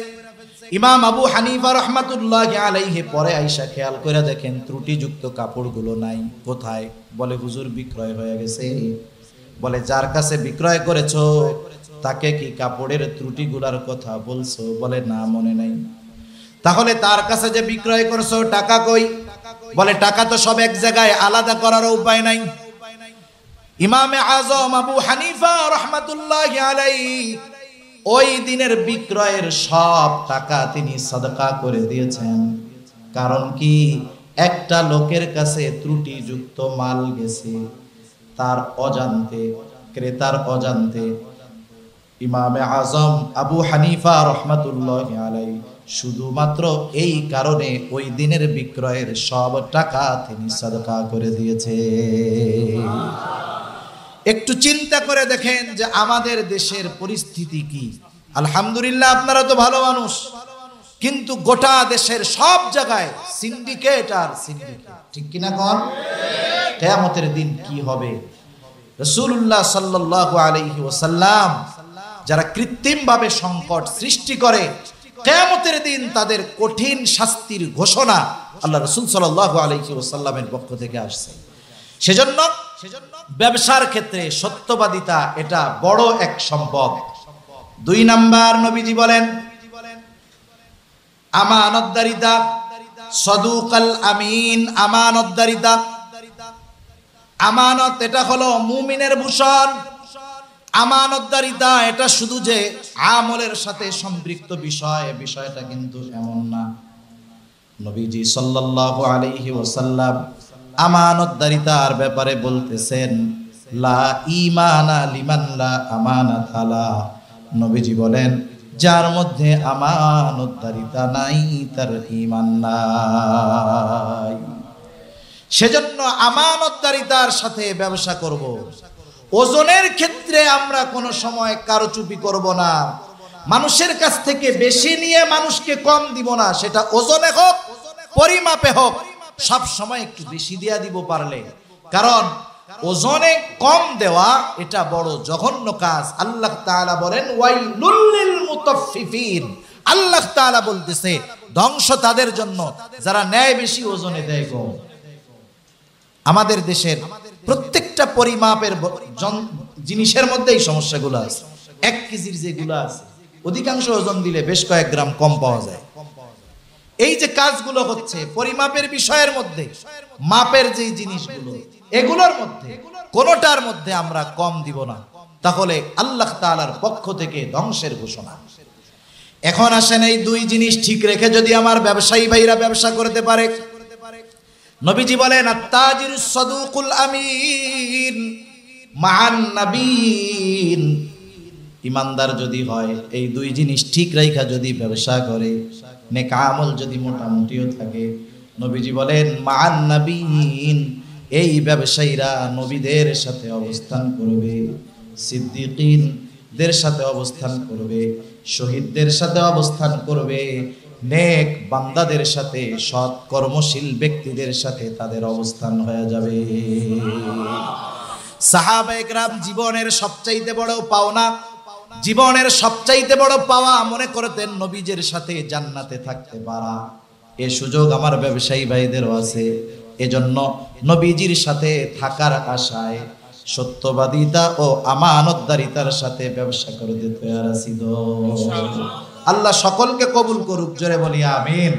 Speaker 1: ইমাম আবু হানিফা রাহমাতুল্লাহি আলাইহি পরে আইসা খেয়াল করে দেখেন ত্রুটিযুক্ত কাপড়গুলো নাই। কোথায়? বলে হুজুর বিক্রয় হয়ে গেছে। বলে যার কাছে বিক্রয় করেছো তাকে কি কাপড়ের ত্রুটিগুলার কথা বলছো? বলে না, মনে নাই। তাহলে তার কাছে যে বিক্রয় করছো টাকা কই? বলে টাকা তো সব এক জায়গায়, আলাদা করার উপায় নাই। ইমামে আজম আবু হানিফা রাহমাতুল্লাহি আলাইহি ওই দিনের বিক্রয়ের সব টাকা তিনি সাদকা করে দিয়েছেন। কারণ কি? একটা লোকের কাছে ত্রুটিযুক্ত মাল গেছে, তার অজান্তে, ক্রেতার অজান্তে। ইমামে আজম আবু হানিফা রাহমাতুল্লাহি আলাইহি শুধুমাত্র এই কারণে ওই দিনের বিক্রয়ের সব টাকা তিনি সাদকা করে দিয়েছে। একটু চিন্তা করে দেখেন যে আমাদের দেশের পরিস্থিতি কি। আলহামদুলিল্লাহ আপনারা তো ভালো মানুষ, কিন্তু গোটা দেশের সব জায়গায় সিন্ডিকেট আর সিন্ডিকেট, ঠিক কিনা কোন? কিয়ামতের দিন কি হবে? রাসূলুল্লাহ সাল্লাল্লাহু আলাইহি ওয়াসাল্লাম যারা কৃত্রিম ভাবে সংকট সৃষ্টি করে, কিয়ামতের দিন তাদের কঠিন শাস্তির ঘোষণা আল্লাহ রাসূল সাল্লাল্লাহু আলাইহি ওয়াসাল্লামের পক্ষ থেকে আসছে। সেজন্য ব্যবসার ক্ষেত্রে সত্যবাদিতা এটা বড় এক সম্পদ। 2 নাম্বার, নবীজি বলেন আমানতদারিতা, সাদুকাল আমিন। আমানতদারিতা, আমানত এটা হলো মুমিনের ভূষণ। আমানতদারিতা এটা শুধু যে আমলের সাথে সম্পৃক্ত বিষয়, বিষয়টা কিন্তু এমন না। নবীজি সাল্লাল্লাহু আলাইহি ওয়াসাল্লাম আমানতদারিতার ব্যাপারে বলতেছেন লা ঈমানা লিমান লা আমানাতা লা। নবীজি বলেন যার মধ্যে আমানতদারিতা নাই তার ঈমান নাই। সেজন্য আমানতদারিতার সাথে ব্যবসা করব। ওজনের ক্ষেত্রে আমরা কোনো সময় কারচুপি করব না। মানুষের কাছ থেকে বেশি নিয়ে মানুষকে কম দিব না, সেটা ওজনে হোক পরিমাপে হোক, সব সময় একটু বেশি দিয়া দিব পারলে। কারণ ওজনে কম দেওয়া এটা বড় জঘন্য কাজ। আল্লাহ তাআলা বলেন ওয়াইলুল লিল মুতাফফিফিন। আল্লাহ তাআলা বলতেছে ধ্বংস তাদের জন্য যারা ন্যায় বেশি ওজনে দেয় কম। আমাদের দেশের প্রত্যেকটা পরিমাপের জিনিসের মধ্যে এই সমস্যাগুলো আছে। 1 কেজির যেগুলো আছে অধিকাংশ ওজন দিলে বেশ কয়েক গ্রাম কম পাওয়া যায়। এই যে কাজগুলো হচ্ছে পরিমাপের বিষয়ের মধ্যে, মাপের যে জিনিসগুলো, এগুলোর মধ্যে কোনোটার মধ্যে আমরা কম দিব না, তাহলে আল্লাহ তাআলার পক্ষ থেকে ধ্বংসের ঘোষণা। এখন আসেন এই 2 জিনিস ঠিক রেখে যদি আমার ব্যবসায়ী ভাইরা ব্যবসা করতে পারে, নবীজি বলেন আত-তাজিরুস সাদুকুল আমিন মান নাবিয়িন। ইমানদার যদি হয়, এই 2 জিনিস ঠিক রাইখা যদি ব্যবসা করে, নেক আমল যদি মোটামুটিও থাকে, নবীজি বলেন মান নাবিয়িন, এই ব্যবসায়ীরা নবীদের সাথে অবস্থান করবে, সিদ্দিকীনদের সাথে অবস্থান করবে, শহীদদের সাথে অবস্থান করবে, নেক বান্দাদের সাথে, সৎ কর্মশীল ব্যক্তিদের সাথে তাদের অবস্থান হয়ে যাবে। সাহাবায়ে কেরাম জীবনের সবচাইতে বড় পাওনা, জীবনের সবচাইতে বড় পাওয়া মনে করতেন নবীজের সাথে জান্নাতে থাকতে পারা। এ সুযোগ আমার ব্যবসায়ী ভাইদেরও আছে। এজন্য নবীজির সাথে থাকার আশায় সত্যবাদিতা ও আমানতদারিতার সাথে ব্যবসা করতে তৈরি আছি। আল্লাহ সকলকে কবুল করুক, জোরে বলি আমিন।